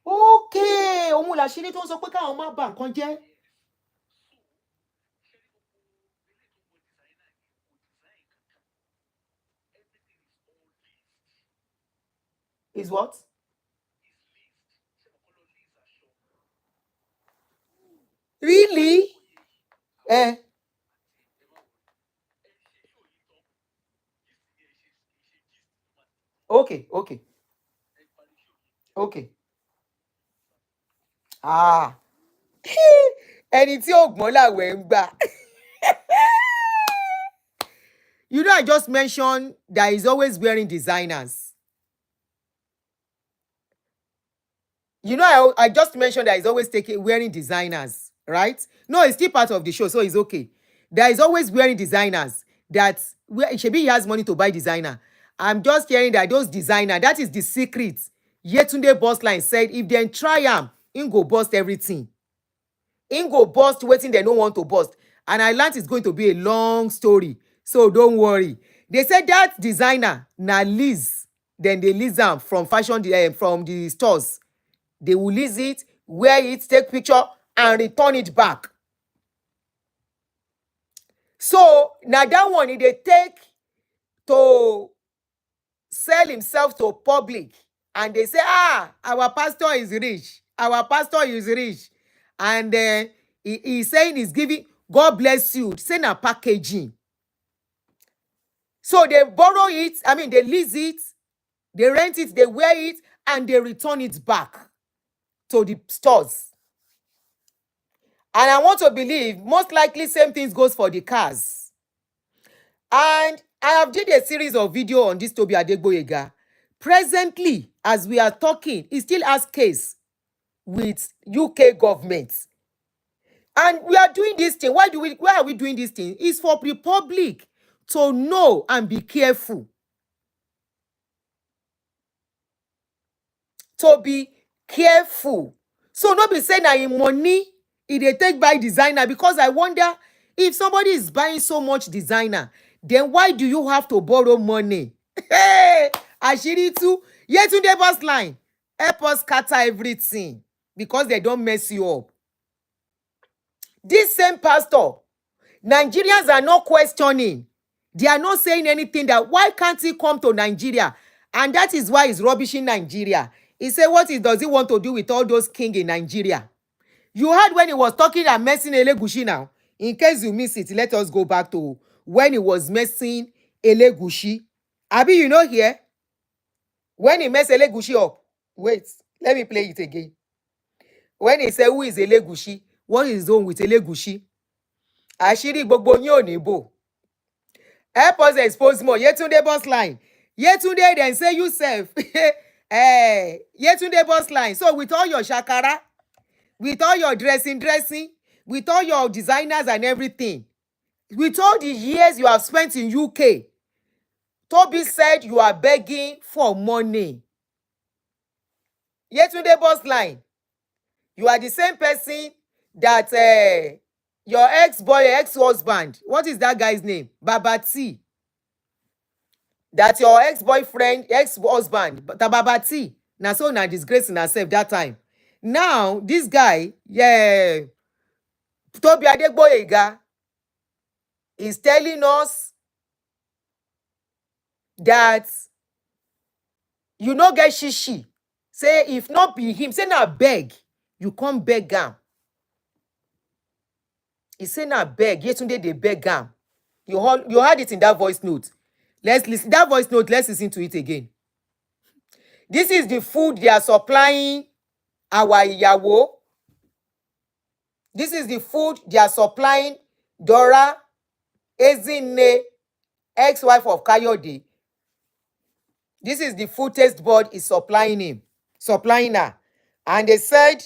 Okay, òun làṣírí tó ń sọ pé káwọn má bà nǹkan jẹ́. Is what? Really? Okay. Ẹni tí ò gbọ́n làwẹ̀ ń gbà. You know, I just mentioned that he's always wearing designers. You know, I just mentioned that he's always wearing designers, right? No, it's still part of the show, so it's okay. That he's always wearing designers. That Shebi he has money to buy designer. I'm just hearing that those designer, that is the secret. Yetunde boss line said, if they try him go bust everything. Go bust waiting they don't want to bust. And I learned it's going to be a long story. So don't worry. They said that designer na lease. Then they lease them from from the stores. They will lease it, wear it, take picture, and return it back. So now that one they take to sell himself to public, and they say, our pastor is rich. And he's saying he's giving, God bless you, send a packaging. So they borrow it, they lease it, they rent it, they wear it, and they return it back to the stores. And I want to believe, most likely same things goes for the cars. And I have did a series of video on this Tobi Adegboyega. Presently, as we are talking, he still has case with UK government. And we are doing this thing. Why are we doing this thing? It's for the public to know and be careful. to be careful. So no be say na im money e dey take buy designer, because I wonder, if somebody is buying so much designer, then why do you have to borrow money? Hey, àṣírí tú. Yetunde boss line, help us scatter everything because they don mess you up. This same pastor, Nigerians are not questioning. They are not saying anything, that why can't he come to Nigeria? And that is why he's rubbishing Nigeria. He said, does he want to do with all those king in Nigeria? You heard when he was talking and messing Elegushi now. In case you miss it, let us go back to when he was messing Elegushi. Abi, you know here? When he messed Elegushi up. Wait, let me play it again. When he said, who is Elegushi? What is wrong with Elegushi? Àṣírí gbogbo yín ò ní bò. Help us expose more. Yetunde boss line. Yetunde then say you self. Yetunde boss line. So with all your shakara, with all your dressing, with all your designers and everything, with all the years you have spent in UK, Toby said you are begging for money. Yetunde boss line. You are the same person that your ex-husband, what is that guy's name? Babati. That your ex-boyfriend, ex-husband, Babati. Now so now disgracing herself that time. Now, this guy, Tobi Adegboyega, is telling us that you no get shishi. Say if not be him, say na beg. You come beg am. He say na beg. Yetunde dey beg am. You heard it in that voice note. Let's listen. That voice note, let's listen to it again. This is the food they are supplying our ìyàwó. This is the food they are supplying Dora Ezinne, ex-wife of Kayode. This is the food taste board is supplying her. And they said,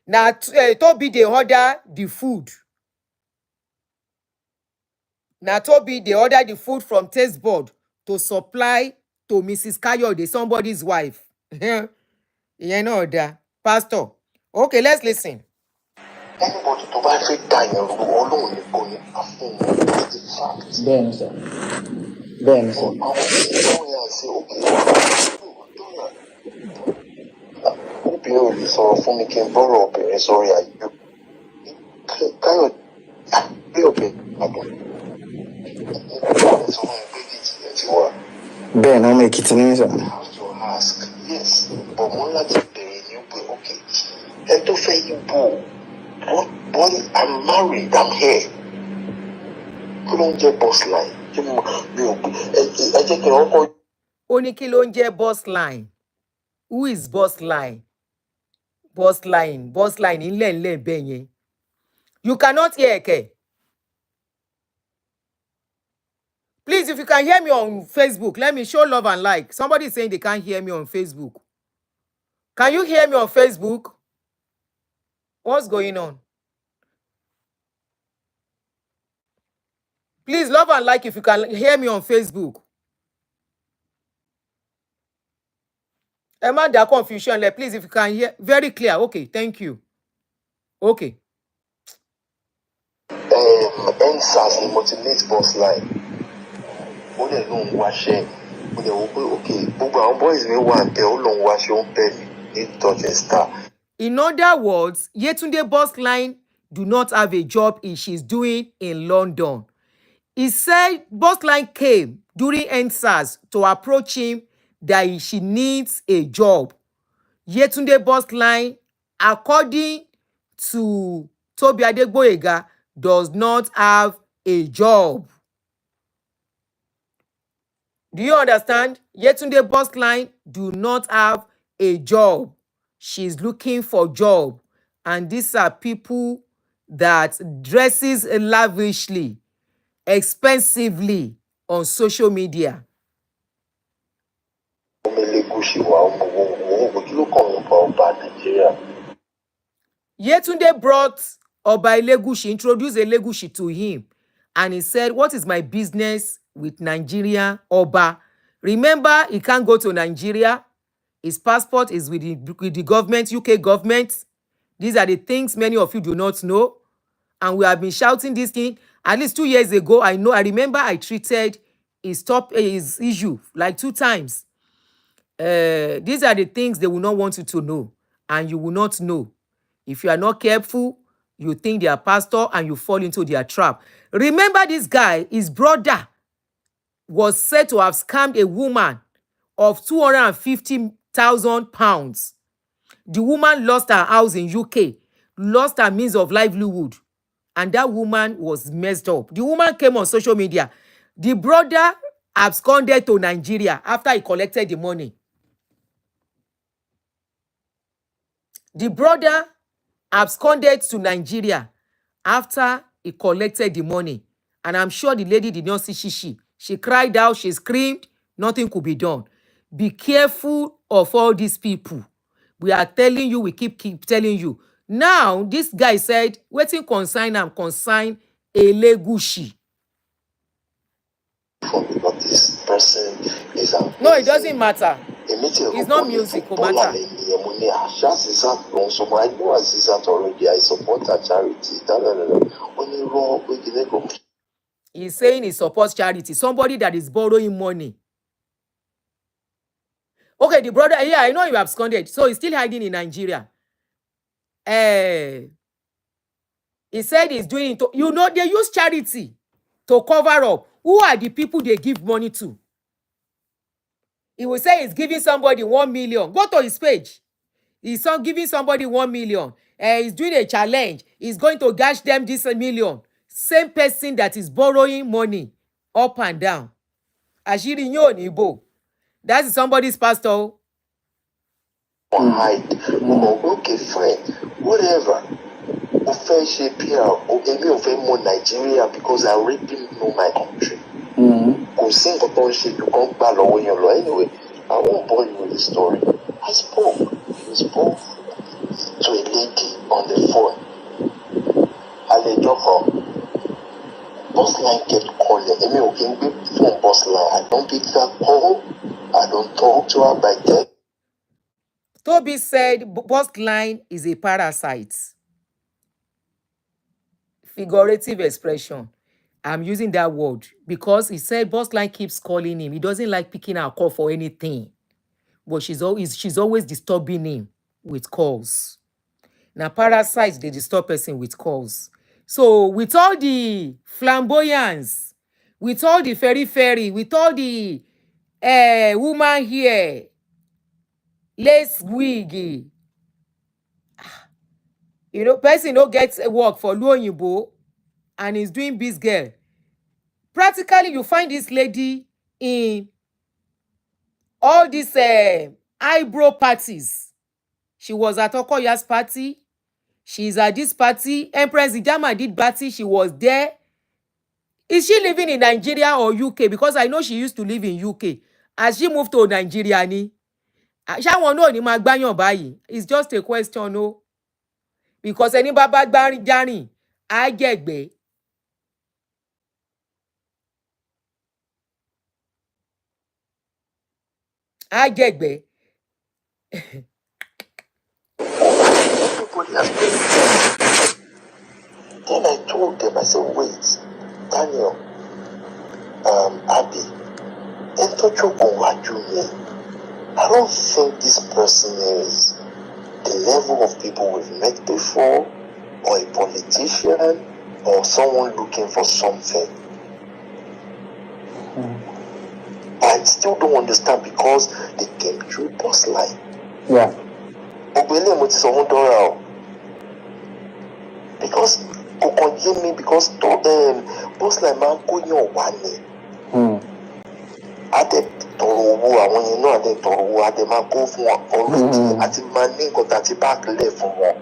now Toby they order the food. Now Toby they order the food from taste board to supply to Mrs. Kayode, somebody's wife. You know that, Pastor. Okay, let's listen. Anybody tó bá fẹ́ dàyàn ru Ọlọ́run nìkan ni a fún wọn. That's the fact. Bẹ́ẹ̀ni sir. Bẹ́ẹ̀ni sir. Àwọn yẹn ṣe òkè obìnrin ò lè sọ̀rọ̀ fún mi kí n bọ́rọ̀ obìnrin sórí ayé. Káyọ̀ bí obìnrin àgbọ̀n. Bẹ́ẹ̀ni ọmọ Èkìtì ní sir. I have to ask, yes, but mo láti bẹ̀rẹ̀ ní pé okay, ẹ tó fẹ́ yí bò ó, boy, I'm married, I'm here. Kí ló ń jẹ́ boss line? Kí mo mi ò ẹ jẹ́ kí n kọ́kọ́. Ó ní kí ló ń jẹ́ boss line? Who is boss line? Boss line ńlẹ̀ bẹ́ẹ̀ yẹn. You cannot hear Eke. Please, if you can hear me on Facebook, let me show love and like. Somebody is saying they can't hear me on Facebook. Can you hear me on Facebook? What's going on? Please, love and like if you can hear me on Facebook. Emma, there confusion. Please, if you can hear very clear. Okay, thank you. Okay. NSAS ni motivate boss line. Ó lè lóun wáṣẹ́. Ó lè wò pé okay, gbogbo àwọn boys mi wà bẹ́ẹ̀ ó lóun wáṣẹ́ ó ń bẹ̀ mí ní Dodging Star. In other words, Yetunde boss line do not have a job she's doing in London. He said boss line came during NSAS to approach him that she needs a job. Yetunde boss line, according to Tobi Adegboyega, does not have a job. Do you understand? Yetunde boss line do not have a job. She's looking for job. And these are people that dresses lavishly, expensively on social media. Yetunde brought Oba Elegushi, introduced Elegushi to him. And he said, what is my business with Nigeria Oba? Remember, he can't go to Nigeria. His passport is with the government, UK government. These are the things many of you do not know. And we have been shouting this thing at least 2 years ago. I remember I treated his issue like 2 times. These are the things they will not want you to know, and you will not know. If you are not careful, you think they are pastor and you fall into their trap. Remember, this guy, his brother, was said to have scammed a woman of 250,000 pounds. The woman lost her house in UK, lost her means of livelihood, and that woman was messed up. The woman came on social media. The brother absconded to Nigeria after he collected the money. The brother absconded to Nigeria after he collected the money. And I'm sure the lady did not see shishi. She cried out, she screamed, nothing could be done. Be careful of all these people. We are telling you, we keep telling you. Now, this guy said, wetin consign am consign Elegushi. Because this person is amazing. No, it doesn't matter. It's not music, it matter. I know Azizat already. I support her charity. He's saying he supports charity. Somebody that is borrowing money. Okay, the brother, yeah, I know you absconded. So he's still hiding in Nigeria. He said he's doing it. You know, they use charity to cover up. Who are the people they give money to? He will say he's giving somebody 1 million. Go to his page. He's giving somebody 1 million. He's doing a challenge. He's going to gash them this 1 million. Same person that is borrowing money up and down. Ashiri nyo ni bo. That is somebody's pastor. Hide. Okay, fine. Whatever. Offensive PR. Okay, me offend more Nigeria because I already know my country. Sing upon shit to come back when you're anyway. I won't bore you with the story. I spoke to a lady on the phone. I let her. Boss line kept calling. I mean, okay, phone boss line. I don't pick that call. I don't talk to her by text. Toby said boss line is a parasite. Figurative expression. I'm using that word because he said boss line keeps calling him. He doesn't like picking our call for anything. But she's always disturbing him with calls. Now, parasites, they disturb person with calls. So, with all the flamboyance, with all the fairy, with all the woman here, lace wig, you know, person no gets a work for Luoyinbo and is doing biz girl. Practically, you find this lady in all these eyebrow parties. She was at Okoya's party. She's at this party. Empress Ijama did party. She was there. Is she living in Nigeria or UK? Because I know she used to live in UK. As she moved to Nigeria, ni ṣáwọn náà ní máa gbáyàn báyìí. It's just a question, no. Because ẹni bá bá járìn á jẹ̀gbẹ́. Á jẹ̀gbẹ́. Everybody has been. Then I told them, I said, wait, Daniel, Abby, I don't think this person is the level of people we've met before, or a politician, or someone looking for something. I still don't understand because they came through boss line. Yeah. Because because boss line man go your one. At the Toro, I want you know at the Toro, at the man go for already at the man got that back left for one.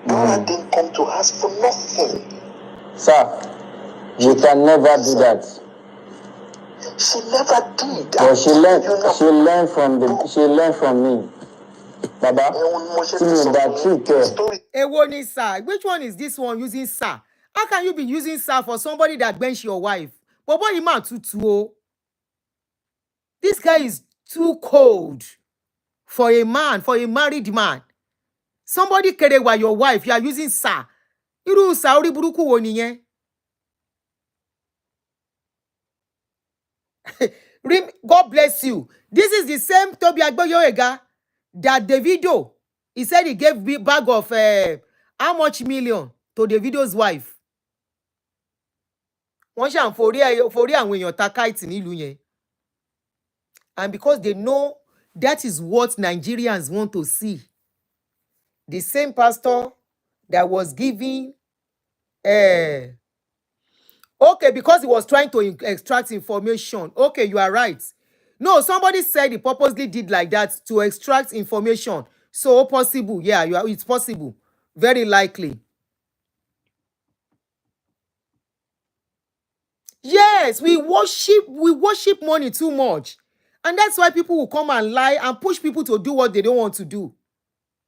I didn't come to ask for nothing. Sir, you can never do that. She never did. But she learned from me. Baba, see me that trick. Ewo ni sir. Which one is this one using sir? How can you be using sir for somebody that bench your wife? But boy, man tutu o. This guy is too cold for a man, for a married man. Somebody carry while your wife, you are using sir. Irú sir orí burúkú wo nìyẹn? God bless you. This is the same Tobi Adegboyega that Davido, he said he gave me bag of how much million to Davido's wife. Wọ́n ṣàn forí àwọn èèyàn ta kite nílùú yẹn. And because they know that is what Nigerians want to see. The same pastor that was giving okay, because he was trying to extract information. Okay, you are right. No, somebody said he purposely did like that to extract information. So possible. Yeah, it's possible. Very likely. Yes, we worship money too much. And that's why people will come and lie and push people to do what they don't want to do.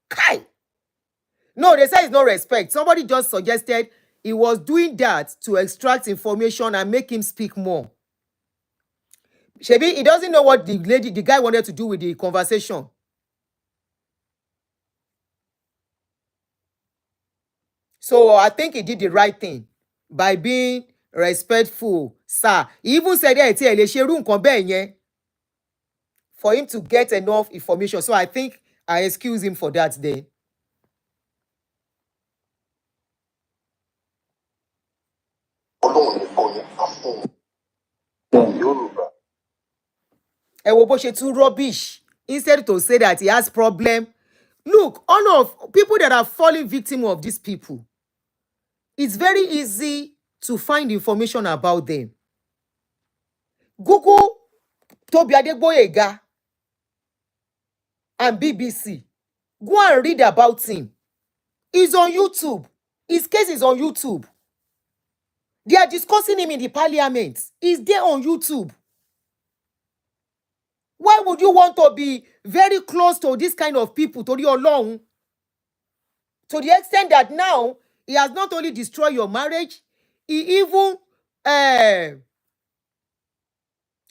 Kai! No, they say it's no respect. Somebody just suggested he was doing that to extract information and make him speak more. Shebi, he doesn't know what the guy wanted to do with the conversation. So I think he did the right thing by being respectful, sir. He even said for him to get enough information. So I think I excuse him for that day. Wo bó ṣe tún rubbish instead to say that he has problem. Look, all of people that are falling victim of these people, it's very easy to find information about them. Google Tobi Adegboyega and BBC. Go and read about him. He's on YouTube. His case is on YouTube. They are discussing him in the parliament. He's there on YouTube. Why would you want to be very close to this kind of people, to your long? To the extent that now he has not only destroyed your marriage, he even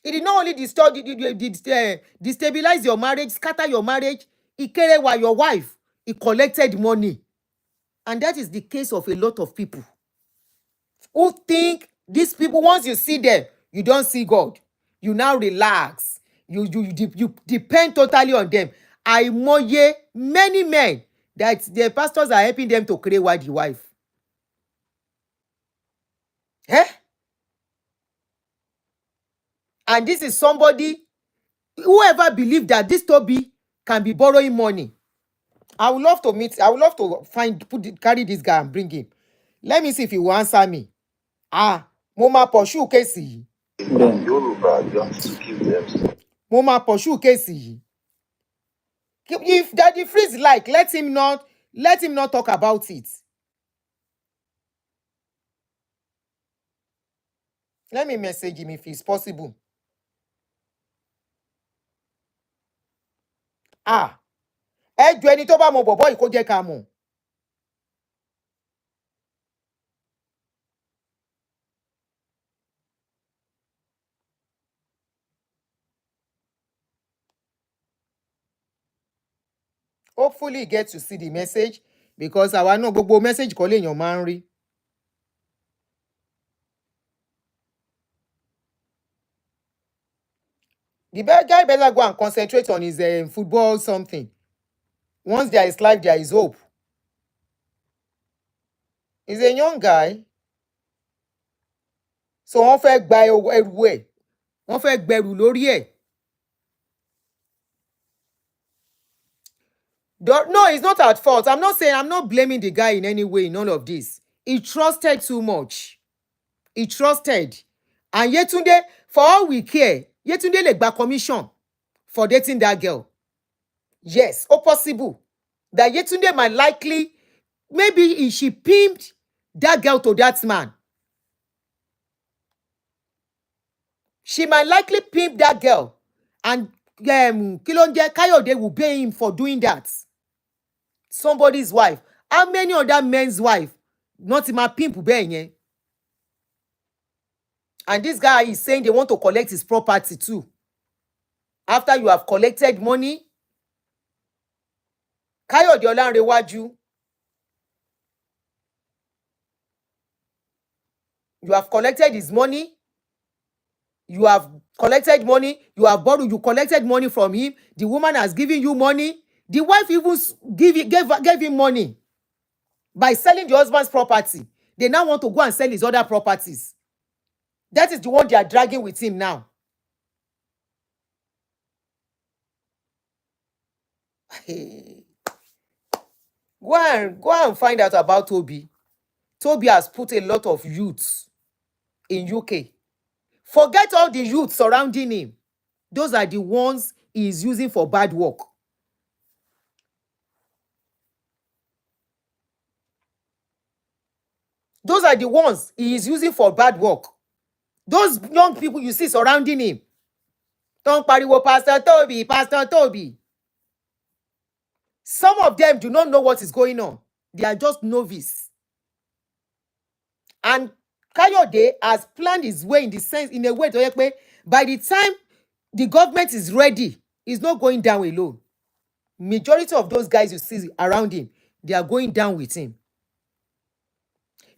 he did not only destabilize your marriage, scatter your marriage, he carried while your wife, he collected money. And that is the case of a lot of people who think these people, once you see them, you don't see God. You now relax. You depend totally on them. Many men that their pastors are helping them to create the wife. And this is somebody, whoever believed that this Toby can be borrowing money. I would love to carry this guy and bring him. Let me see if he will answer me. Mo máa pursue case yìí. Mo máa pursue case yìí. If Daddy Freeze let him not talk about it. Let me message him if it's possible. Jọ̀ọ́ ẹni tó bá mọ bọ̀bọ́ yìí kó jẹ́ ká mọ̀. Hopefully get to see the message, because àwa náà gbogbo message kọ́ lèèyàn máa ń rí. The guy better go and concentrate on his football something. Once there is life, there is hope. He's a young guy. So wọ́n fẹ́ gba ẹrù ẹ̀. Wọ́n fẹ́ gbẹrù lórí ẹ̀. No, it's not at fault. I'm not blaming the guy in any way in all of this. He trusted too much. He trusted. And Yetunde, for all we care, Yetunde lè gba commission for dating that girl. Yes, possible. That Yetunde might likely, maybe she pimped that girl to that man. She might likely pimp that girl. And Kilonje Kayode will pay him for doing that. Somebody's wife. How many other men's wife? Not in my pimp bẹ́ẹ̀. And this guy is saying they want to collect his property too. after you have collected money. Kayode Olanrewaju, you have collected his money. You have collected money. You have borrowed. You collected money from him. The woman has given you money. The wife even gave him money by selling the husband's property. They now want to go and sell his other properties. That is the one they are dragging with him now. Go and find out about Toby. Toby has put a lot of youths in UK. Forget all the youths surrounding him. Those are the ones he is using for bad work. Those are the ones he is using for bad work. Those young people you see surrounding him. Don't pariwo Pastor Toby, Pastor Toby. Some of them do not know what is going on. They are just novice. And Kayode has planned his way in a way to by the time the government is ready, he's not going down alone. Majority of those guys you see around him, they are going down with him.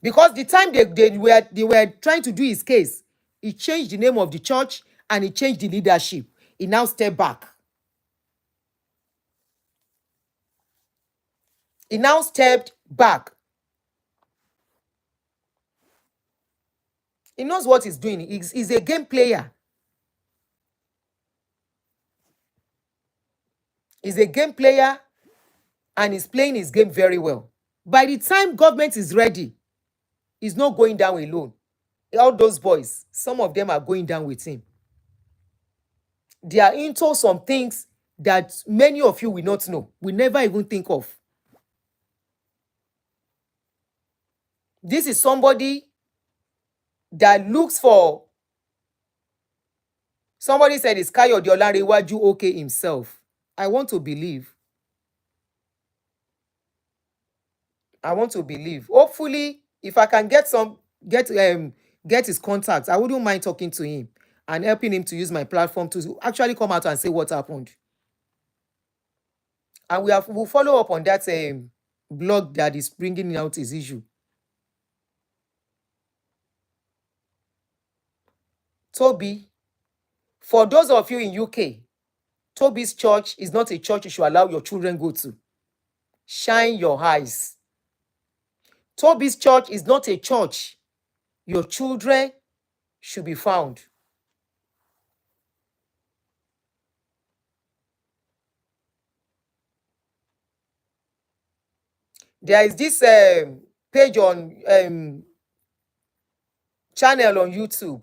Because the time they were trying to do his case, he changed the name of the church and he changed the leadership. He now stepped back. He now stepped back. He knows what he's doing. He's a game player. He's a game player and he's playing his game very well. By the time government is ready, he's not going down alone. All those boys, some of them are going down with him. They are into some things that many of you will not know, will never even think of. This is somebody that looks for. Somebody said it's Kayode Olanrewaju okay himself. I want to believe. I want to believe. Hopefully, if I can get his contacts, I wouldn't mind talking to him and helping him to use my platform to actually come out and say what happened. And we'll follow up on that blog that is bringing out his issue. Toby, for those of you in UK, Toby's church is not a church you should allow your children go to. Shine your eyes. Toby's church is not a church your children should be found. There is this page on channel on YouTube.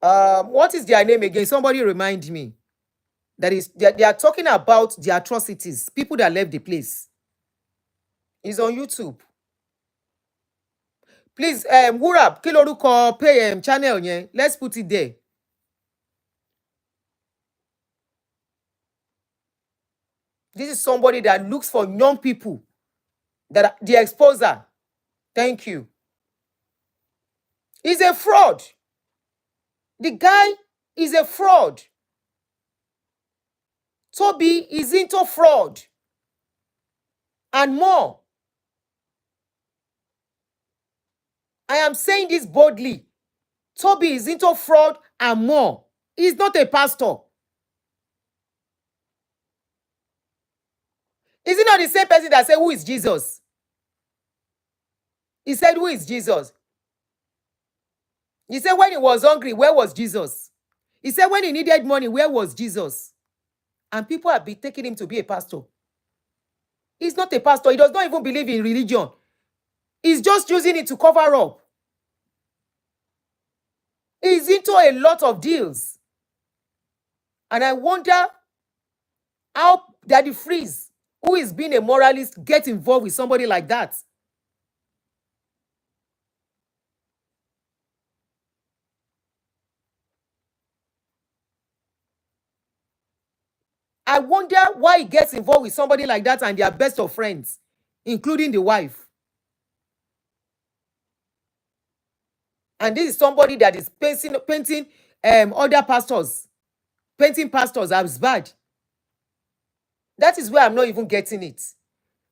What is their name again? Somebody remind me. That is, they are talking about the atrocities, people that left the place. It's on YouTube. Please, Wurab, kí lorúkọ pay channel yẹn. Let's put it there. This is somebody that looks for young people. That the exposer. Thank you. He's a fraud. The guy is a fraud. Toby is into fraud and more. I am saying this boldly. Toby is into fraud and more. He's not a pastor. Is he not the same person that said, who is Jesus? He said, who is Jesus? He said, when he was hungry, where was Jesus? He said, when he needed money, where was Jesus? And people have been taking him to be a pastor. He's not a pastor. He does not even believe in religion. He's just using it to cover up. He's into a lot of deals. And I wonder how Daddy Freeze, who is being a moralist, get involved with somebody like that. I wonder why he gets involved with somebody like that and they are best of friends, including the wife. And this is somebody that is painting other pastors painting pastors as bad. That is where I'm not even getting it.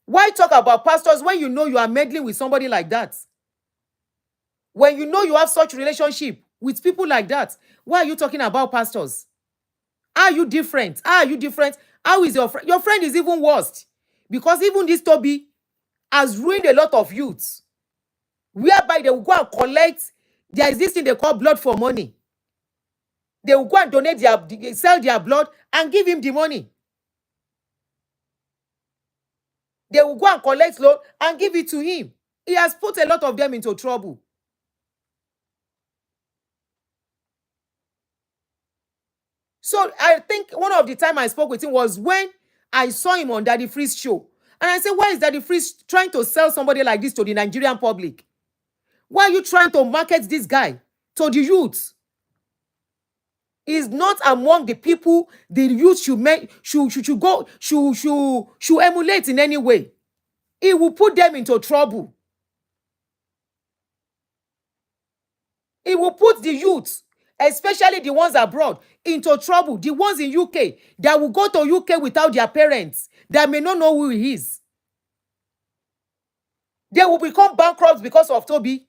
Why talk about pastors when you know you are meddling with somebody like that? When you know you have such relationship with people like that, why are you talking about pastors? Are you different? Are you different? How is your friend? Your friend is even worse. Because even this Toby has ruined a lot of youths. Whereby they will go and collect, there is this thing they call blood for money. They will go and donate sell their blood and give him the money. They will go and collect loan and give it to him. He has put a lot of them into trouble. So I think one of the time I spoke with him was when I saw him on Daddy Freeze show. And I said, why is Daddy Freeze trying to sell somebody like this to the Nigerian public? Why are you trying to market this guy to the youth? He's not among the people the youth should emulate in any way. He will put them into trouble. He will put the youth, especially the ones abroad, into trouble. The ones in UK that will go to UK without their parents, that may not know who he is. They will become bankrupt because of Toby.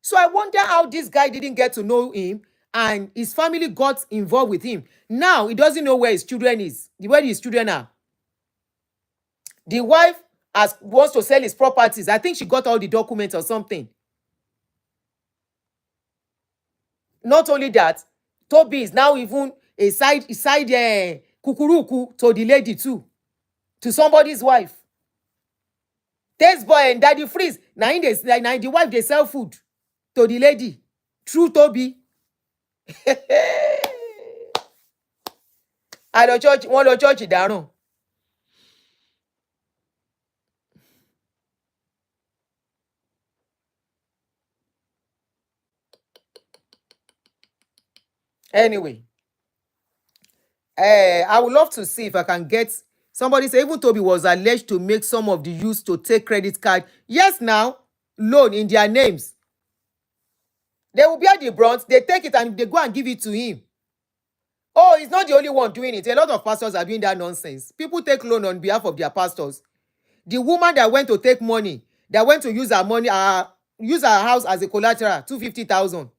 So I wonder how this guy didn't get to know him and his family got involved with him. Now he doesn't know where his children is, where his children are. The wife wants to sell his properties. I think she got all the documents or something. Not only that, Toby is now even a side kukuruku to the lady too, to somebody's wife. Taste boy and Daddy Freeze. Now the wife they sell food to the lady through Toby. I lọ church, one lọ church ìdáràn. Anyway, I would love to see if I can get somebody say even Toby was alleged to make some of the youth to take credit card. Yes, now loan in their names. They will bear the brunt. They take it and they go and give it to him. Oh, he's not the only one doing it. A lot of pastors are doing that nonsense. People take loan on behalf of their pastors. The woman that went to take money, that went to use her money, use her house as a collateral, 250,000.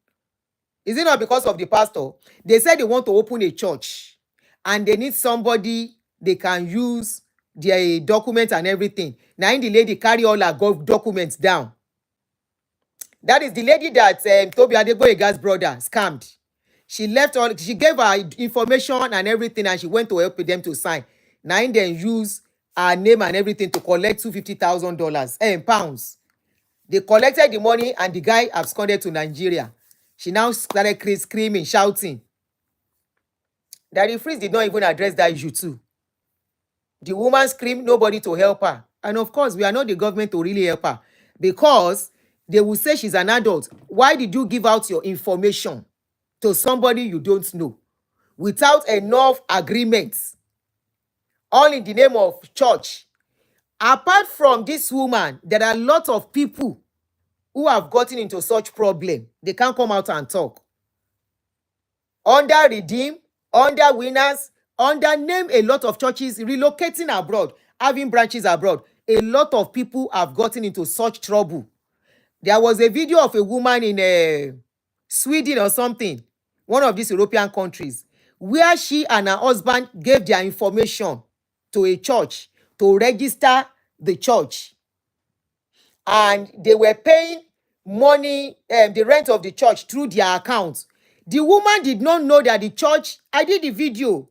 Is it not because of the pastor? They said they want to open a church and they need somebody they can use their documents and everything. Now the lady carry all her documents down. That is the lady that Tobi Adegboyega's brother scammed. She gave her information and everything and she went to help them to sign. Now then use her name and everything to collect $250,000 pounds. They collected the money and the guy absconded to Nigeria. She now started screaming, shouting. Daddy Freeze did not even address that issue too. The woman screamed, nobody to help her. And of course, we are not the government to really help her. Because they will say she's an adult. Why did you give out your information to somebody you don't know? Without enough agreements. All in the name of church. Apart from this woman, there are a lot of people who have gotten into such problem. They can't come out and talk. Under Redeem, under Winners, under name a lot of churches relocating abroad, having branches abroad. A lot of people have gotten into such trouble. There was a video of a woman in Sweden or something, one of these European countries, where she and her husband gave their information to a church to register the church. And they were paying money, the rent of the church through their account. The woman did not know that the church, I did the video.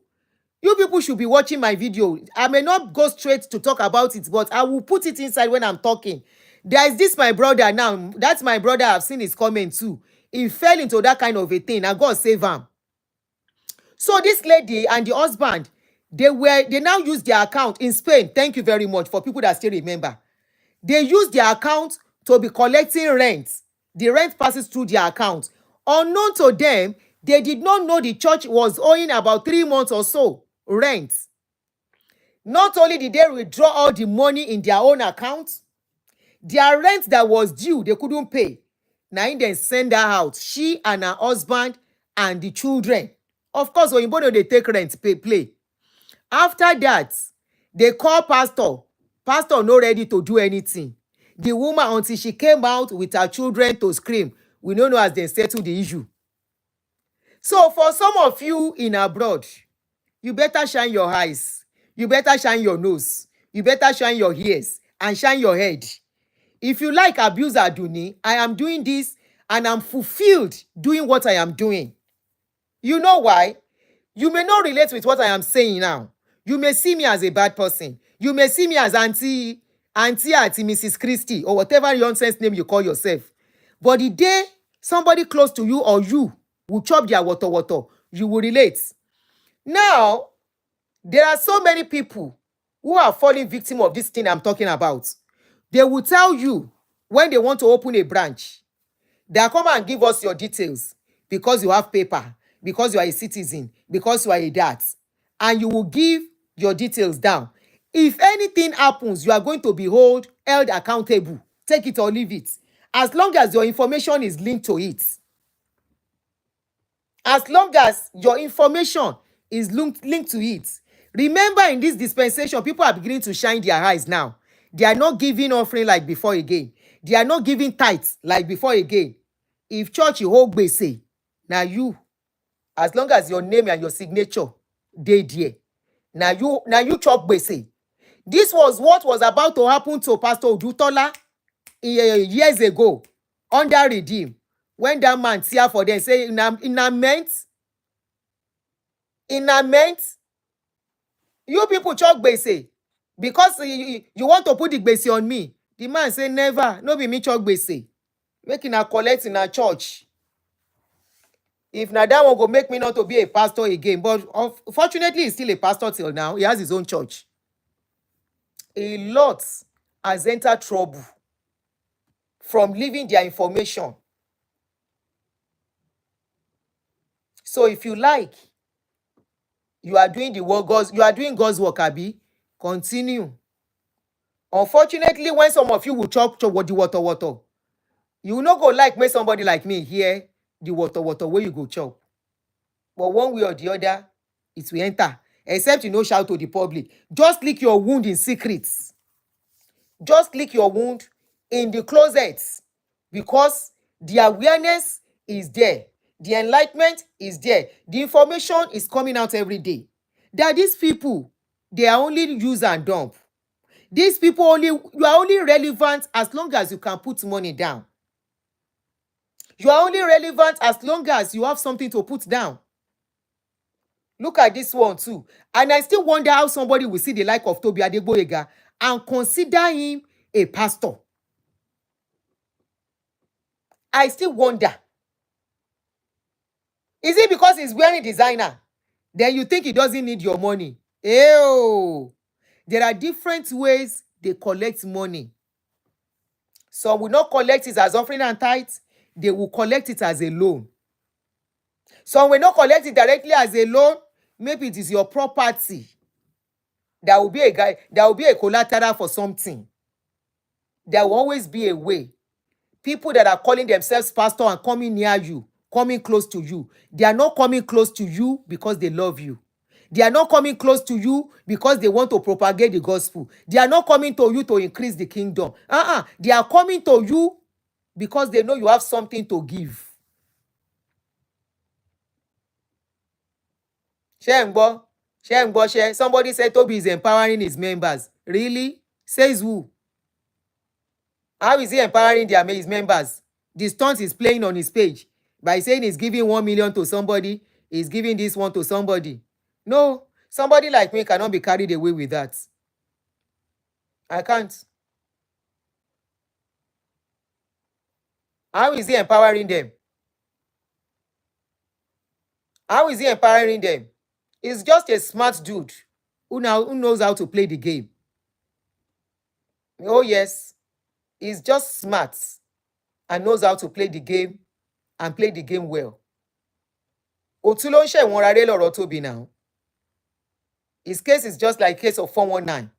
You people should be watching my video. I may not go straight to talk about it, but I will put it inside when I'm talking. There is this my brother now. That's my brother. I've seen his comment too. He fell into that kind of a thing. And God save him. So this lady and the husband, they now use their account in Spain. Thank you very much for people that still remember. They use their account to be collecting rent. The rent passes through their account. Unknown to them, they did not know the church was owing about 3 months or so rent. Not only did they withdraw all the money in their own account, Their rent that was due, they couldn't pay. Now in then send her out. She and her husband and the children. Of course, when you they take rent, pay, play. After that, they call pastor. Pastor not ready to do anything. The woman, until she came out with her children to scream, we don't know as they settle the issue. So for some of you in abroad, you better shine your eyes. You better shine your nose. You better shine your ears and shine your head. If you like abuse Aduni, I am doing this and I'm fulfilled doing what I am doing. You know why? You may not relate with what I am saying now. You may see me as a bad person. You may see me as auntie Mrs. Christie, or whatever nonsense name you call yourself. But the day somebody close to you or you will chop their water, you will relate. Now, there are so many people who are falling victim of this thing I'm talking about. They will tell you when they want to open a branch, they'll come and give us your details because you have paper, because you are a citizen, because you are a dat, and you will give your details down. If anything happens, you are going to be held accountable. Take it or leave it. As long as your information is linked to it. As long as your information is linked to it. Remember, in this dispensation, people are beginning to shine their eyes now. They are not giving offering like before again. They are not giving tithes like before again. If church you hold gbese, now you, as long as your name and your signature dey there, now you chop gbese. This was what was about to happen to Pastor Odutola years ago under Redeem, when that man tear for them, say in a meant, you people chop gbese because you want to put the gbese on me. The man say never, no be me chop gbese. Make una collect in a church. If na that one go make me not to be a pastor again, but fortunately he's still a pastor till now. He has his own church. A lot has entered trouble from leaving their information. So if you like, you are doing the work, you are doing God's work, Abi, continue. Unfortunately, when some of you will chop the water, you will not go like make somebody like me hear the water where you go chop. But one way or the other, it will enter. Except you no shout to the public. Just lick your wound in secret. Just lick your wound in the closet. Because the awareness is there. The enlightenment is there. The information is coming out every day. That these people, they are only use and dump. These people you are only relevant as long as you can put money down. You are only relevant as long as you have something to put down. Look at this one too. And I still wonder how somebody will see the like of Tobi Adegboyega and consider him a pastor. I still wonder. Is it because he's wearing designer? Then you think he doesn't need your money? Ew. There are different ways they collect money. Some will not collect it as offering and tithes. They will collect it as a loan. Some will not collect it directly as a loan. Maybe it is your property. There will be a collateral for something. There will always be a way. People that are calling themselves pastor and coming near you, coming close to you, they are not coming close to you because they love you. They are not coming close to you because they want to propagate the gospel. They are not coming to you to increase the kingdom. They are coming to you because they know you have something to give. Somebody said Toby is empowering his members. Really? Says who? How is he empowering his members? The stunt is playing on his page by saying he's giving 1 million to somebody, he's giving this one to somebody. No, somebody like me cannot be carried away with that. I can't. How is he empowering them? How is he empowering them? He's just a smart dude who knows how to play the game. Oh yes, he's just smart and knows how to play the game and play the game well. Otulo nse won rare loro Toby now. His case is just like case of 419.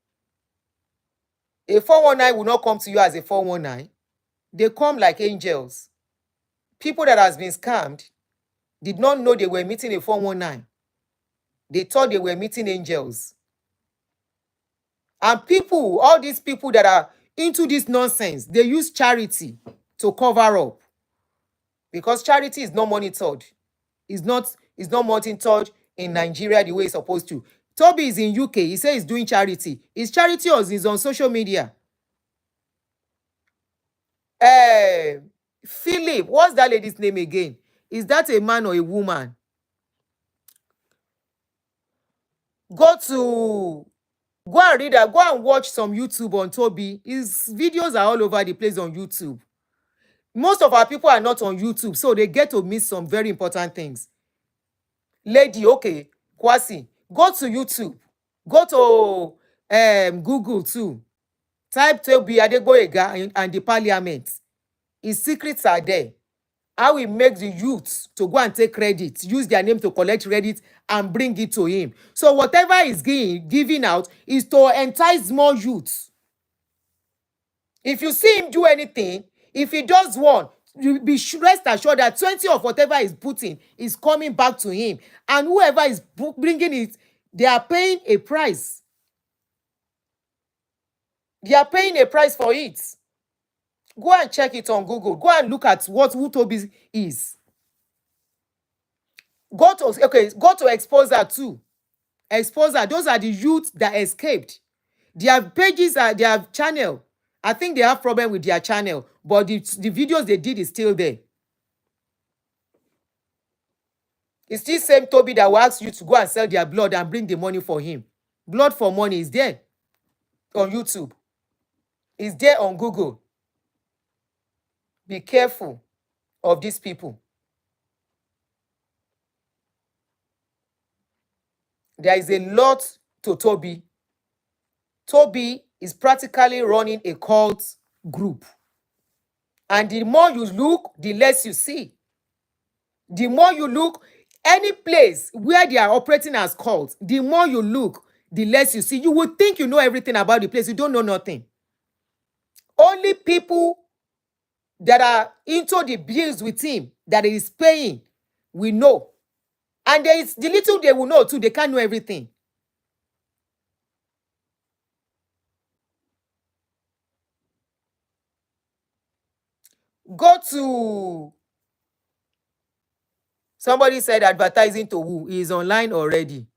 A 419 will not come to you as a 419. They come like angels. People that has been scammed did not know they were meeting a 419. They thought they were meeting angels. And people, all these people that are into this nonsense, they use charity to cover up. Because charity is not monitored. It's not monitored in Nigeria the way it's supposed to. Toby is in UK. He says he's doing charity. Is charity or is on social media? Philip, what's that lady's name again? Is that a man or a woman? Go and read that. Go and watch some YouTube on Toby. His videos are all over the place on YouTube. Most of our people are not on YouTube, so they get to miss some very important things. Lady, okay, Kwasi, go to YouTube. Go to Google too. Type Tobi Adegboyega and the parliament. His secrets are there. How he makes the youth to go and take credit, use their name to collect credit and bring it to him. So whatever he's giving out is to entice more youths. If you see him do anything, if he does one, you be rest assured that 20 of whatever he's putting is coming back to him. And whoever is bringing it, they are paying a price. They are paying a price for it. Go and check it on Google. Go and look at who Toby is. Go to Exposer too. Exposer, those are the youth that escaped. Their pages are their channel. I think they have problem with their channel, but the videos they did is still there. It's still same Toby that will ask you to go and sell their blood and bring the money for him. Blood for money is there on YouTube. It's there on Google. Be careful of these people. There is a lot to Toby. Toby is practically running a cult group. And the more you look, the less you see. The more you look, any place where they are operating as cults, the more you look, the less you see. You would think you know everything about the place. You don't know nothing. Only people that are into the bills with him, that he is paying, we know. And there is the little they will know too. They can't know everything. Go to... Somebody said advertising to who? He is online already.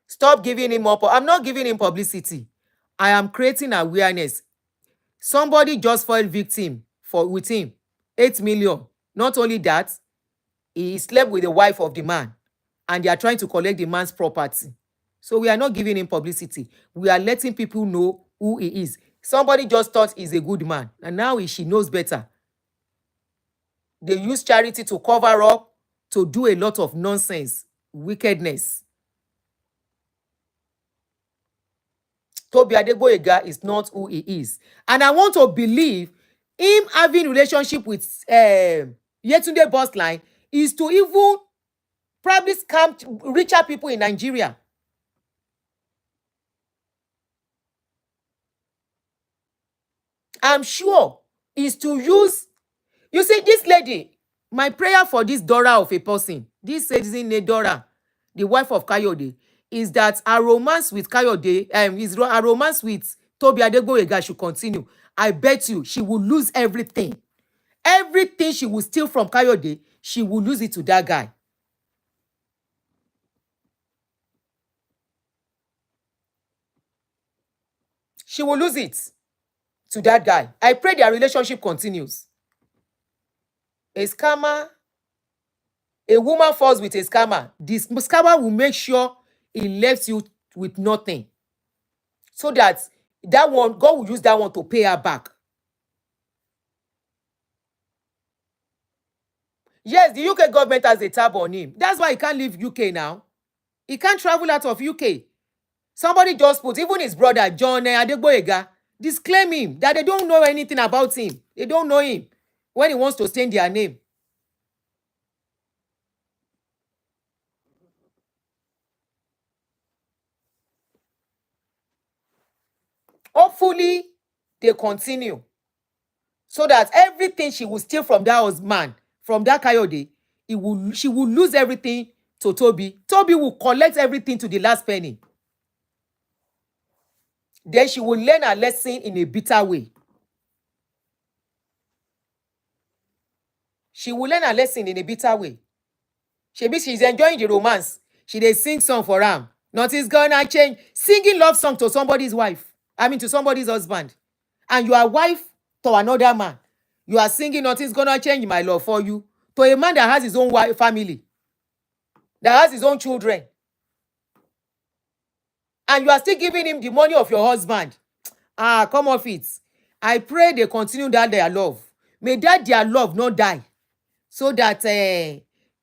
Stop giving him up. I'm not giving him publicity. I am creating awareness. Somebody just filed victim with him. 8 million. Not only that, he slept with the wife of the man. And they are trying to collect the man's property. So we are not giving him publicity. We are letting people know who he is. Somebody just thought he's a good man. And now she knows better. They use charity to cover up, to do a lot of nonsense, wickedness. Tobi Adegboyega is not who he is. And I want to believe him having relationship with Yetunde boss line is to even probably scam richer people in Nigeria. I'm sure is to use... You see, this lady, my prayer for this Dora of a person, this citizen named Dora, the wife of Kayode, is that her romance with Kayode, her romance with Tobi Adegboyega should continue. I bet you she will lose everything. Everything she will steal from Kayode, she will lose it to that guy. She will lose it to that guy. I pray their relationship continues. A scammer, a woman falls with a scammer. This scammer will make sure he left you with nothing. So that one, God will use that one to pay her back. Yes, the UK government has a tab on him. That's why he can't leave UK now. He can't travel out of UK. Somebody just put, even his brother, John Adegboyega, disclaim him that they don't know anything about him. They don't know him when he wants to stain their name. Hopefully, they continue so that everything she will steal from that husband, from that Kayode, she will lose everything to Toby. Toby will collect everything to the last penny. Then she will learn her lesson in a bitter way. She will learn her lesson in a bitter way. She's enjoying the romance. She dey sing song for am. Nothing's gonna change. Singing love song to somebody's wife. I mean to somebody's husband. And you are wife to another man. You are singing nothing's gonna change my love for you. To a man that has his own wife, family. That has his own children. And you are still giving him the money of your husband. Ah, come off it. I pray they continue that their love. May that their love not die. So that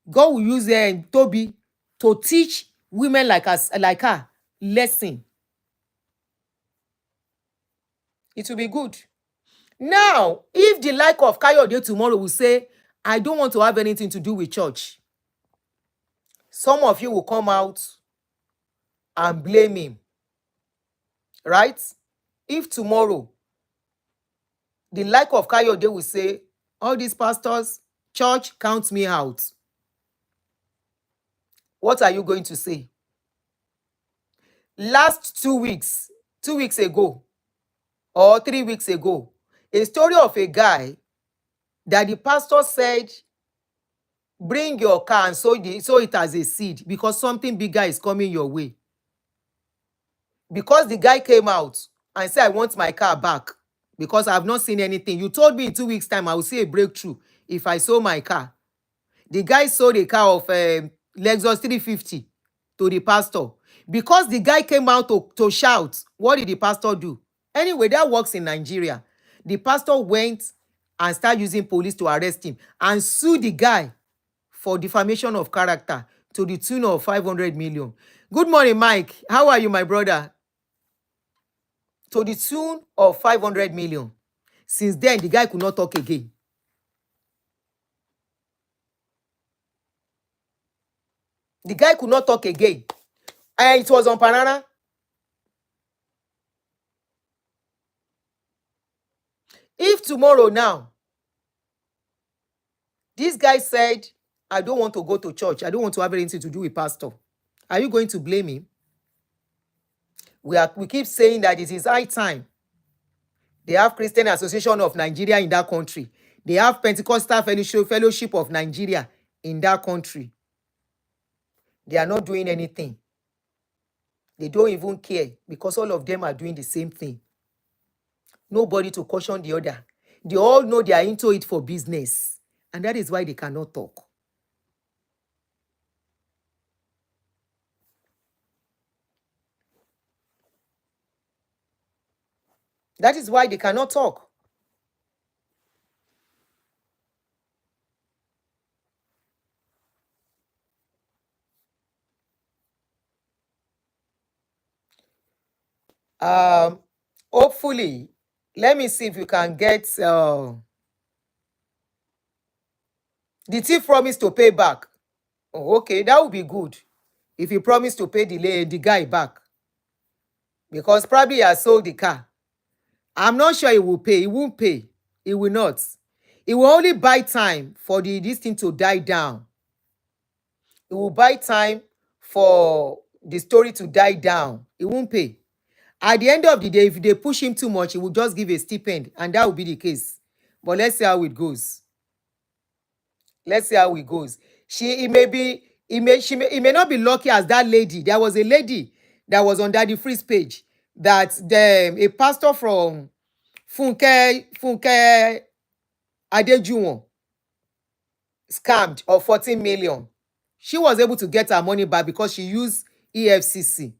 God will use Toby to teach women like us, like her, lesson. It will be good. Now, if the like of Kayode tomorrow will say, I don't want to have anything to do with church, some of you will come out and blame him. Right? If tomorrow, the like of Kayode will say, all these pastors, church, count me out. What are you going to say? Last 2 weeks, 2 weeks ago, or 3 weeks ago, a story of a guy that the pastor said, bring your car and sow it as a seed because something bigger is coming your way. Because the guy came out and said, I want my car back because I have not seen anything. You told me in 2 weeks' time I will see a breakthrough if I sold my car. The guy sold a car of Lexus 350 to the pastor. Because the guy came out to shout, what did the pastor do? Anyway, that works in Nigeria. The pastor went and started using police to arrest him and sue the guy for defamation of character to the tune of 500 million. Good morning, Mike. How are you, my brother? To the tune of 500 million. Since then, the guy could not talk again. The guy could not talk again. And it was on Panana. If tomorrow now, this guy said, I don't want to go to church. I don't want to have anything to do with pastor. Are you going to blame him? We keep saying that it is high time. They have Christian Association of Nigeria in that country. They have Pentecostal Fellowship of Nigeria in that country. They are not doing anything. They don't even care because all of them are doing the same thing. Nobody to caution the other. They all know they are into it for business. And that is why they cannot talk. That is why they cannot talk. Hopefully, let me see if you can get the thief promised to pay back. Oh, okay, that would be good if you promise to pay the guy back. Because probably he has sold the car. I'm not sure he will pay. He won't pay. He will not. He will only buy time for this thing to die down. He will buy time for the story to die down. He won't pay. At the end of the day, if they push him too much, he will just give a stipend, and that will be the case. But let's see how it goes. Let's see how it goes. It may not be lucky as that lady. There was a lady that was on Daddy Free's page that a pastor from Funke Adegboyega scammed of 14 million. She was able to get her money back because she used EFCC.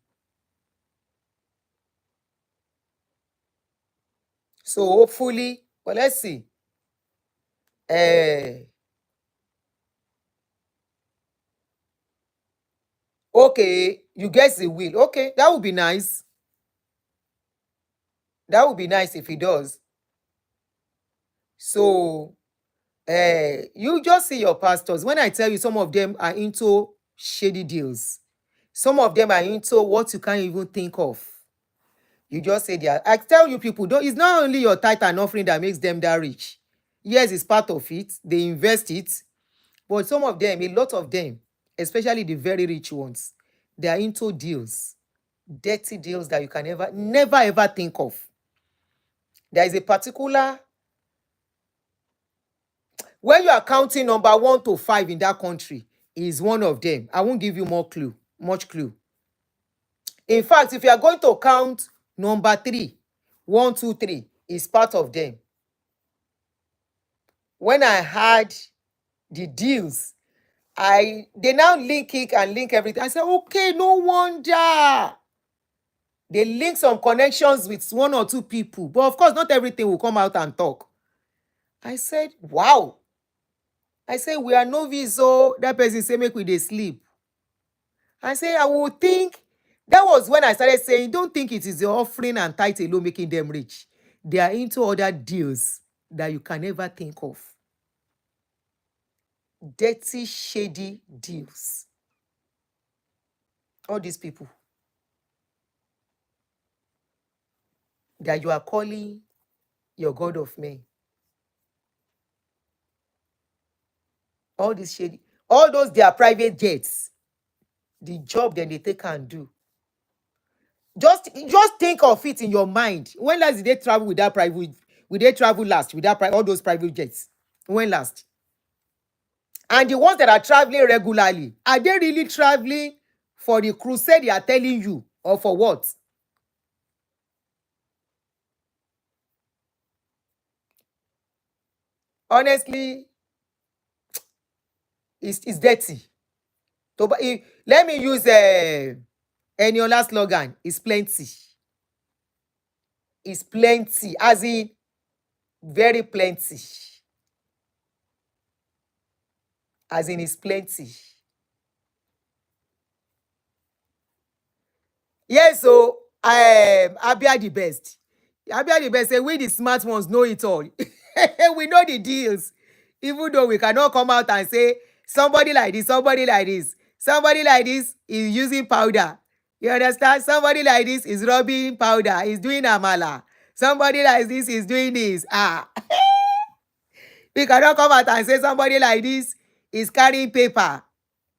So hopefully, well, let's see. Okay, you guess the will. Okay, that would be nice. That would be nice if he does. So, you just see your pastors. When I tell you some of them are into shady deals, some of them are into what you can't even think of. You just say that. I tell you people, don't, it's not only your tithe and offering that makes them that rich. Yes, it's part of it. They invest it. But some of them, a lot of them, especially the very rich ones, they are into deals, dirty deals that you can never ever think of. There is a particular, when you are counting number 1 to 5 in that country, is one of them. I won't give you much clue. In fact, if you are going to count number 3, 1, 2, 3 is part of them. When I had the deals, they now link it and link everything. I said, okay, no wonder. They link some connections with 1 or 2 people. But of course, not everything will come out and talk. I said, wow. I said, we are novice, so that person say, make we dey sleep. I say, I will think. That was when I started saying, don't think it is the offering and tithe alone making them rich. They are into other deals that you can never think of. Dirty, shady deals. All these people that you are calling your God of men. All these shady, all those their private jets, the job that they take and do. Just think of it in your mind. When last did they travel with that private? Will they travel last with that all those private jets? When last? And the ones that are traveling regularly, are they really traveling for the crusade they are telling you, or for what? Honestly, it's dirty. Let me use Eniola slogan. It's plenty. It's plenty, as in very plenty. As in it's plenty. Yes, so Abia the best. Abia the best say we the smart ones know it all. We know the deals. Even though we cannot come out and say somebody like this, somebody like this, somebody like this is using powder. You understand? Somebody like this is rubbing powder, is doing amala. Somebody like this is doing this. We cannot come out and say somebody like this is carrying paper.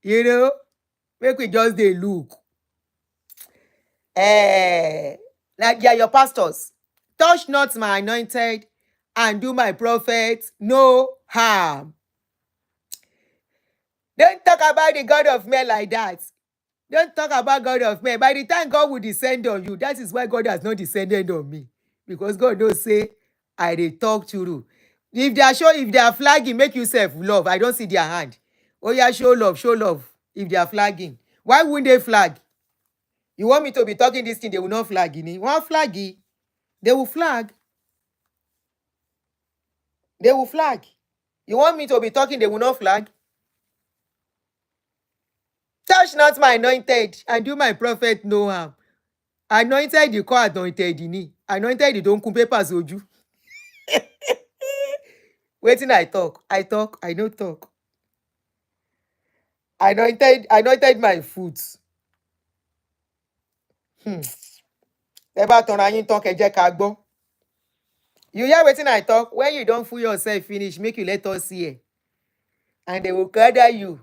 You know? Make we just dey look. Like they are your pastors. Touch not my anointed and do my prophet no harm. Don't talk about the God of men like that. Don't talk about God of men. By the time God will descend on you, that is why God has not descended on me. Because God knows say, I dey talk true. If they are flagging, make yourself love. I don't see their hand. Oh yeah, show love, show love. If they are flagging. Why wouldn't they flag? You want me to be talking this thing, they will not flag in it. One flaggy, they will flag. They will flag. You want me to be talking, they will not flag. Touch not my anointed and do my prophet no harm. Anointed you call anointed ni. Anointed you don't come papers oju. Wetin I talk? I no talk. Anointed my foot. Ẹ bá tanra yín tán kẹ́ jẹ́ ká gbọ́. You hear wetin I talk? When you don't fool yourself finish, make you let us hear. And they will gather you.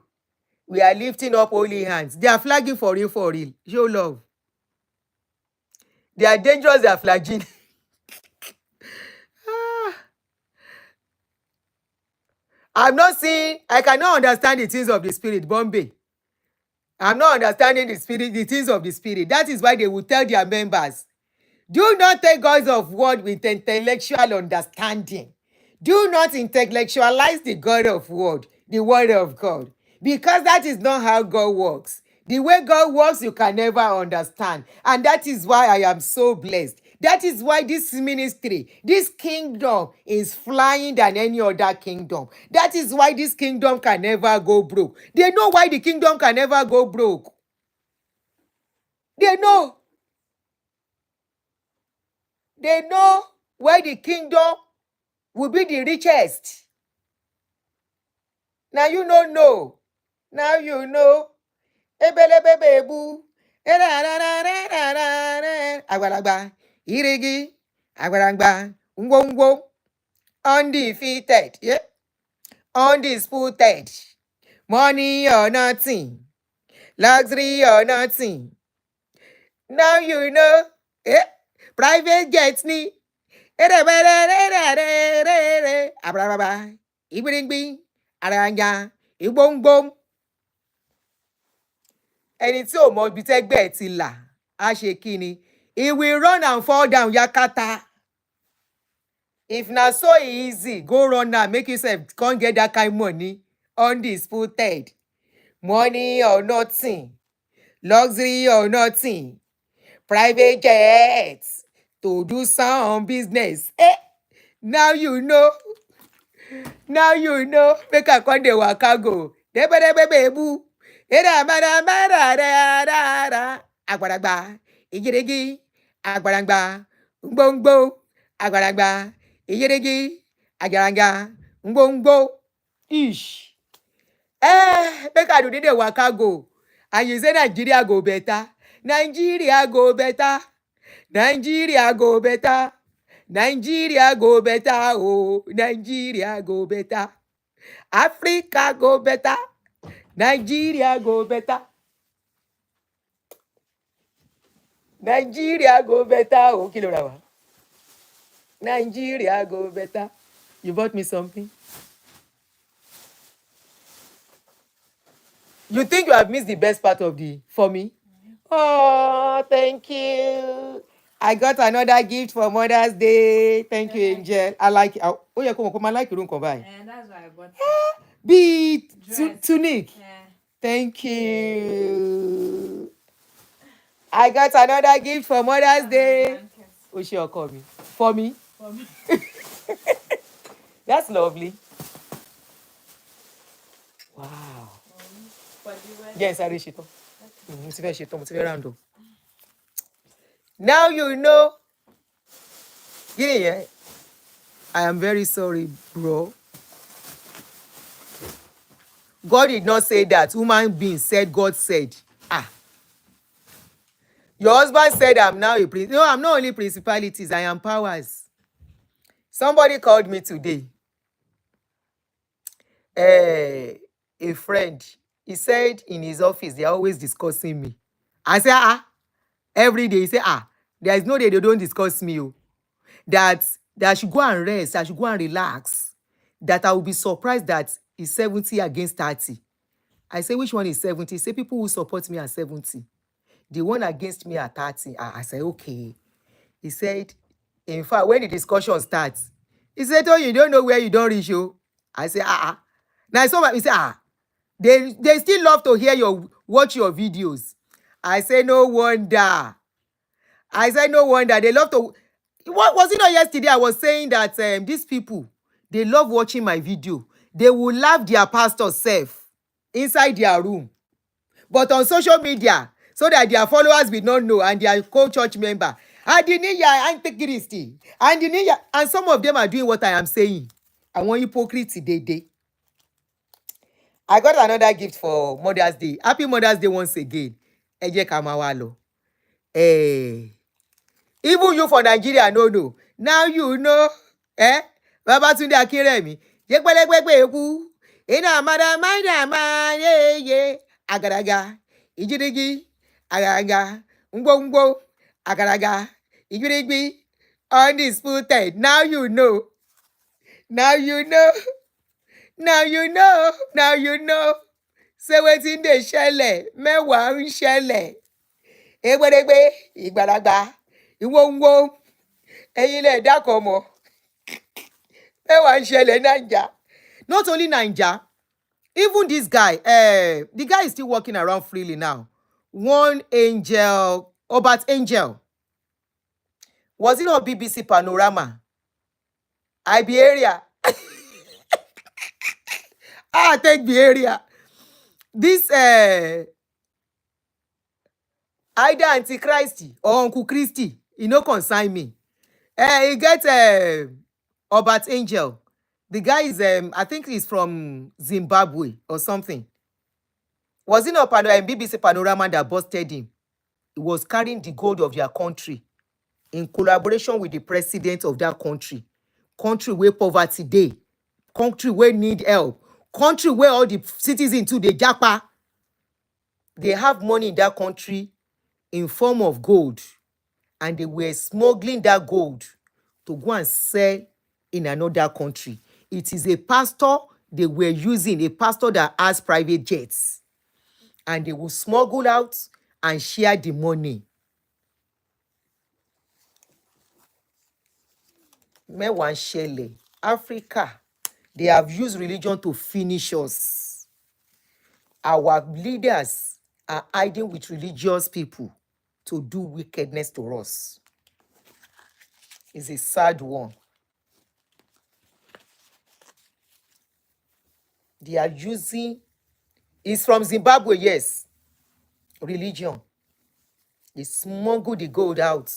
We are lifting up holy hands. They are flagging for real, for real. Show love. They are dangerous, they are flagging. I'm not saying I cannot understand the things of the spirit, Bombay. I'm not understanding the things of the spirit. That is why they will tell their members, do not take God's of word with intellectual understanding. Do not intellectualize the God of word, the word of God, because that is not how God works. The way God works, you can never understand. And that is why I am so blessed. That is why this ministry, this kingdom is flying than any other kingdom. That is why this kingdom can never go broke. They know why the kingdom can never go broke. They know. They know why the kingdom will be the richest. Now you don't know. Now you know. Ebelebebebu. Àgbàlagbà Irigi, agbarangba, ngwongwo, undefeated, yeah, undisputed, money or nothing, luxury or nothing. Now you know, eh? Private jets ni, abrababa, igbingbi, aranja, igbongbom. Ẹni tí ò mọ ibi tẹ́gbẹ́ ẹ̀ ti là á ṣe kí ni? He will run and fall down yakata. If na so easy, go run am, make yourself come get that kind money. Undisputed. Money or nothing. Luxury or nothing. Private jets. To do some business. Now you know. Now you know. Make I come dey waka go. Debedebebe. Agbaragba. Igirigi. Agbaragba. Ngbongbo. Agbaragba. Igirigi. Agaranga. Ngbongbo. Ish. Make I do dey waka go. And you say Nigeria go better. Nigeria go better. Nigeria go better. Nigeria go better. Oh, Nigeria go better. Africa go better. Nigeria go better. Nigeria go better. Oh, kilo rawa. Nigeria go better. You bought me something? You think you have missed the best part of the for me? Oh, thank you. I got another gift for Mother's Day. Thank you, Angel. I like it. Oh, yeah, come on, I like your room, come by. And that's why I bought Be Dress. tunic. Yeah. Thank you. I got another gift for Mother's Day. Oh, she will call me. For me? For me. That's lovely. Wow. For the wedding. Yes, I reached it. Now you know. Yeah. I am very sorry, bro. God did not say that. Human being said, God said. Your husband said I'm now a prince. No, I'm not only principalities, I am powers. Somebody called me today. A friend. He said in his office, they're always discussing me. I said, every day. He said, there is no day they don't discuss me. Oh. That I should go and rest, I should go and relax. That I will be surprised that it's 70 against 30. I say, which one is 70? He say, people who support me are 70. The one against me are 30. I say, okay. He said, in fact, when the discussion starts, he said, oh, you don't know where you don't reach you. I say, Now, he said, they still love to watch your videos. I say, no wonder. They love to. What was it not yesterday? I was saying that these people, they love watching my video. They will laugh their pastor self inside their room. But on social media, so that their followers will not know, and their co-church member, and some of them are doing what I am saying. I want hypocrite today. I got another gift for Mother's Day. Happy Mother's Day once again. Ẹ jẹ́ ká máa wá lọ. Even you for Nigeria, no. Now you know. Babatunde Akinremi. Yekpelepekpe eku. Ina mada ye. Agaraga. Ijirigi. Agaraga. Ngbo. Agaraga. Ijirigi. Undisputed. Now you know. Now you know. Say wetin dey ṣẹlẹ̀, mẹ́wàá ń ṣẹlẹ̀. Egbedegbe, ìgbàlagbà, ìwọ̀nwọ̀, ẹ̀yin lẹ dákọ̀ mọ́. Mẹ́wàá ń ṣẹlẹ̀ Naija. Not only Naija, even this guy, the guy is still walking around freely now. One Angel, Obat Angel. Was it on BBC Panorama? Iberia. Take the area. This either Antichrist or Uncle Christy, no consign me. He get Obat Angel. The guy is I think he's from Zimbabwe or something. Was it not BBC Panorama that busted him? He was carrying the gold of their country in collaboration with the president of that country where poverty dey, country where need help, country where all the citizens too dey japa. They have money in that country in form of gold, and they were smuggling that gold to go and sell in another country. It is a pastor they were using, a pastor that has private jets, and they will smuggle out and share the money. Mẹ́wàá ń ṣẹlẹ̀. Africa, they have used religion to finish us. Our leaders are hiding with religious people to do wickedness to us. It's a sad one. They are using, it's from Zimbabwe, yes, religion. They smuggle the gold out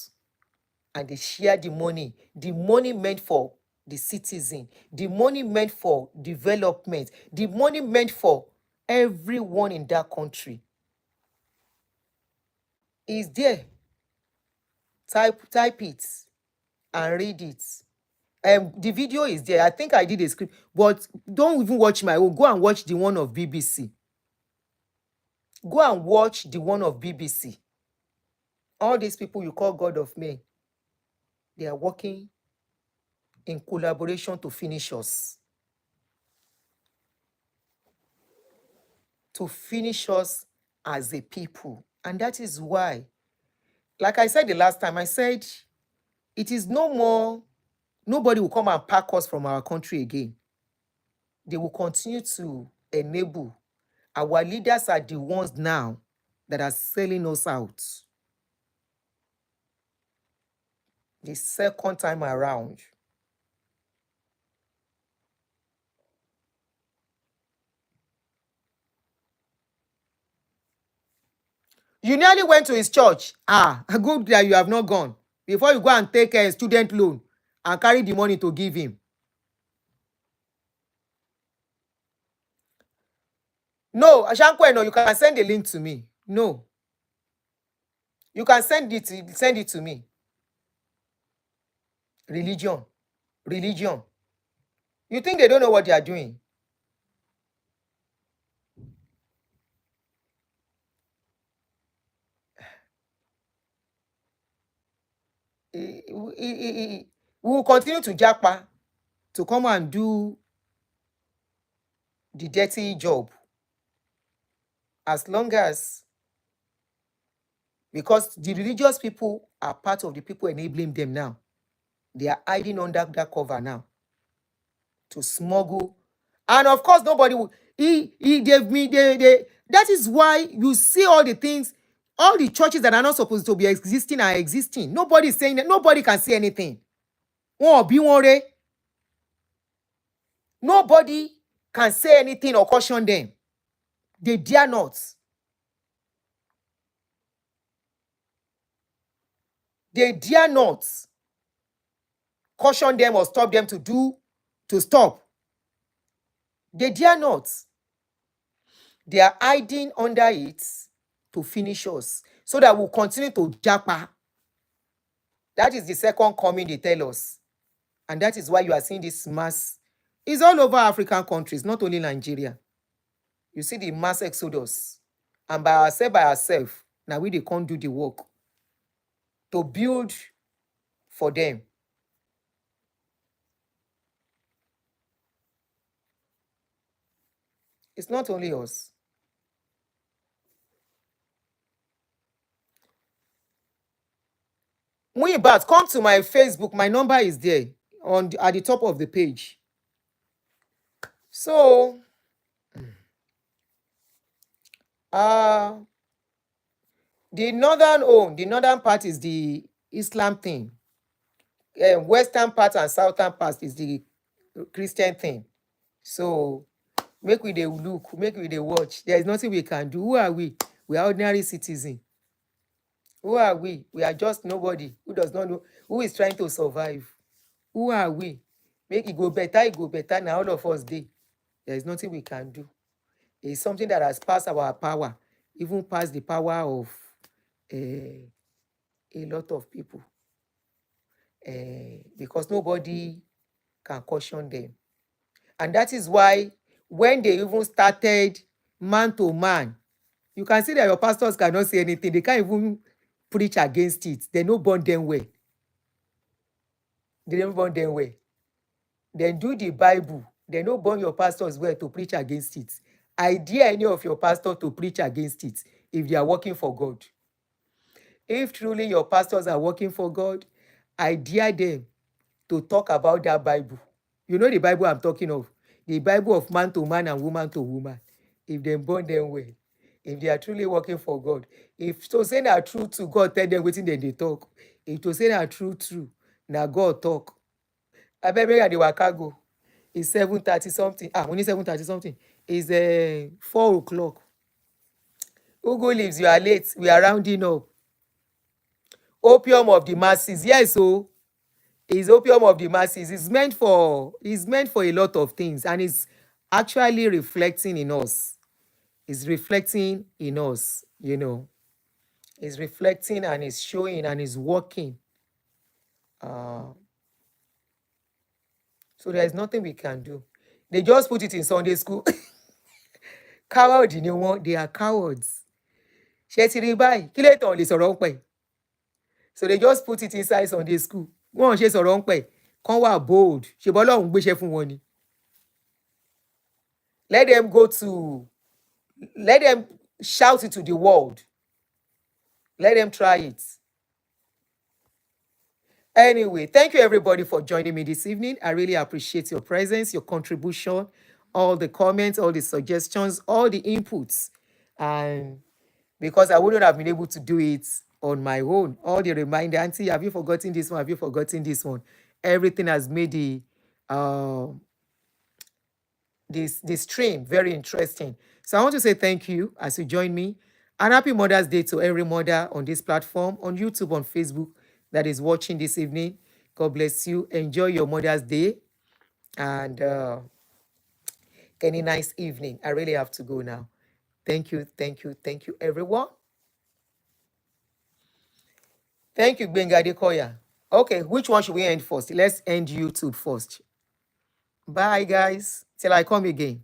and they share the money. The money meant for the citizen, the money meant for development, the money meant for everyone in that country is there. Type it and read it. The video is there. I think I did a script, but don't even watch my own. Go and watch the one of BBC. Go and watch the one of BBC. All these people you call God of men, they are working in collaboration to finish us. To finish us as a people. And that is why, like I said the last time, I said, it is no more, nobody will come and pack us from our country again. They will continue to enable. Our leaders are the ones now that are selling us out. The second time around. You nearly went to his church. Good that you have not gone. Before you go and take a student loan and carry the money to give him. No, Ashankwe, no, you can send the link to me. No. You can send it to me. Religion. Religion. You think they don't know what they are doing? We will continue to japa to come and do the dirty job as long as, because the religious people are part of the people enabling them now. They are hiding under that cover now to smuggle. And of course, nobody will. He gave me that is why you see all the things, all the churches that are not supposed to be existing are existing. Nobody is saying that. Nobody can say anything. Nobody can say anything or caution them. They dare not. They dare not caution them or stop them to stop. They dare not. They are hiding under it to finish us so that we'll continue to japa. That is the second coming they tell us. And that is why you are seeing this mass. It's all over African countries, not only Nigeria. You see the mass exodus. And by ourselves, now they can't do the work to build for them. It's not only us. Muibat, come to my Facebook. My number is there at the top of the page. So, the northern part is the Islam thing. Western part and southern part is the Christian thing. So, make we dey look, make we dey watch. There is nothing we can do. Who are we? We are ordinary citizens. Who are we? We are just nobody who does not know, who is trying to survive. Who are we? Make it go better. Now all of us dey. There is nothing we can do. It's something that has passed our power, even past the power of a lot of people. because nobody can caution them. And that is why when they even started man to man, you can see that your pastors cannot say anything. They can't even preach against it. They no burn them well. They don't burn them well. Then do the Bible. They no burn your pastors well to preach against it. I dare any of your pastor to preach against it if they are working for God. If truly your pastors are working for God, I dare them to talk about that Bible. You know the Bible I'm talking of. The Bible of man to man and woman to woman. If they burn them well. If they are truly working for God. If to say na true to God, tell them wetin dem dey talk. If to say na true, na God talk. Abeg make I dey waka go. It's 7:30 something. We need 7:30 something. It's 4 o'clock. Who go leaves? You are late. We are rounding up. Opium of the masses. Yes, so it's opium of the masses. It's meant for a lot of things, and it's actually reflecting in us. It's reflecting in us, It's reflecting and it's showing and it's working. So there's nothing we can do. They just put it in Sunday school. Coward, they are cowards. Ṣé ti rí báyìí? Kí lè tàn lè sọ̀rọ̀ ń pẹ̀? So they just put it inside Sunday school. Wọ́n ṣe sọ̀rọ̀ ń pẹ̀. Kán wà bold. Ṣé bọ́lọ́run gbéṣẹ́ fún wọn ni? Let them shout it to the world. Let them try it. Anyway, thank you everybody for joining me this evening. I really appreciate your presence, your contribution, all the comments, all the suggestions, all the inputs. And because I wouldn't have been able to do it on my own, all the reminder, Auntie, have you forgotten this one? Have you forgotten this one? Everything has made the stream very interesting. So I want to say thank you as you join me. And happy Mother's Day to every mother on this platform, on YouTube, on Facebook, that is watching this evening. God bless you. Enjoy your Mother's Day. And any nice evening. I really have to go now. Thank you, everyone. Thank you, Benga Adekoya. Okay, which one should we end first? Let's end YouTube first. Bye, guys. Till I come again.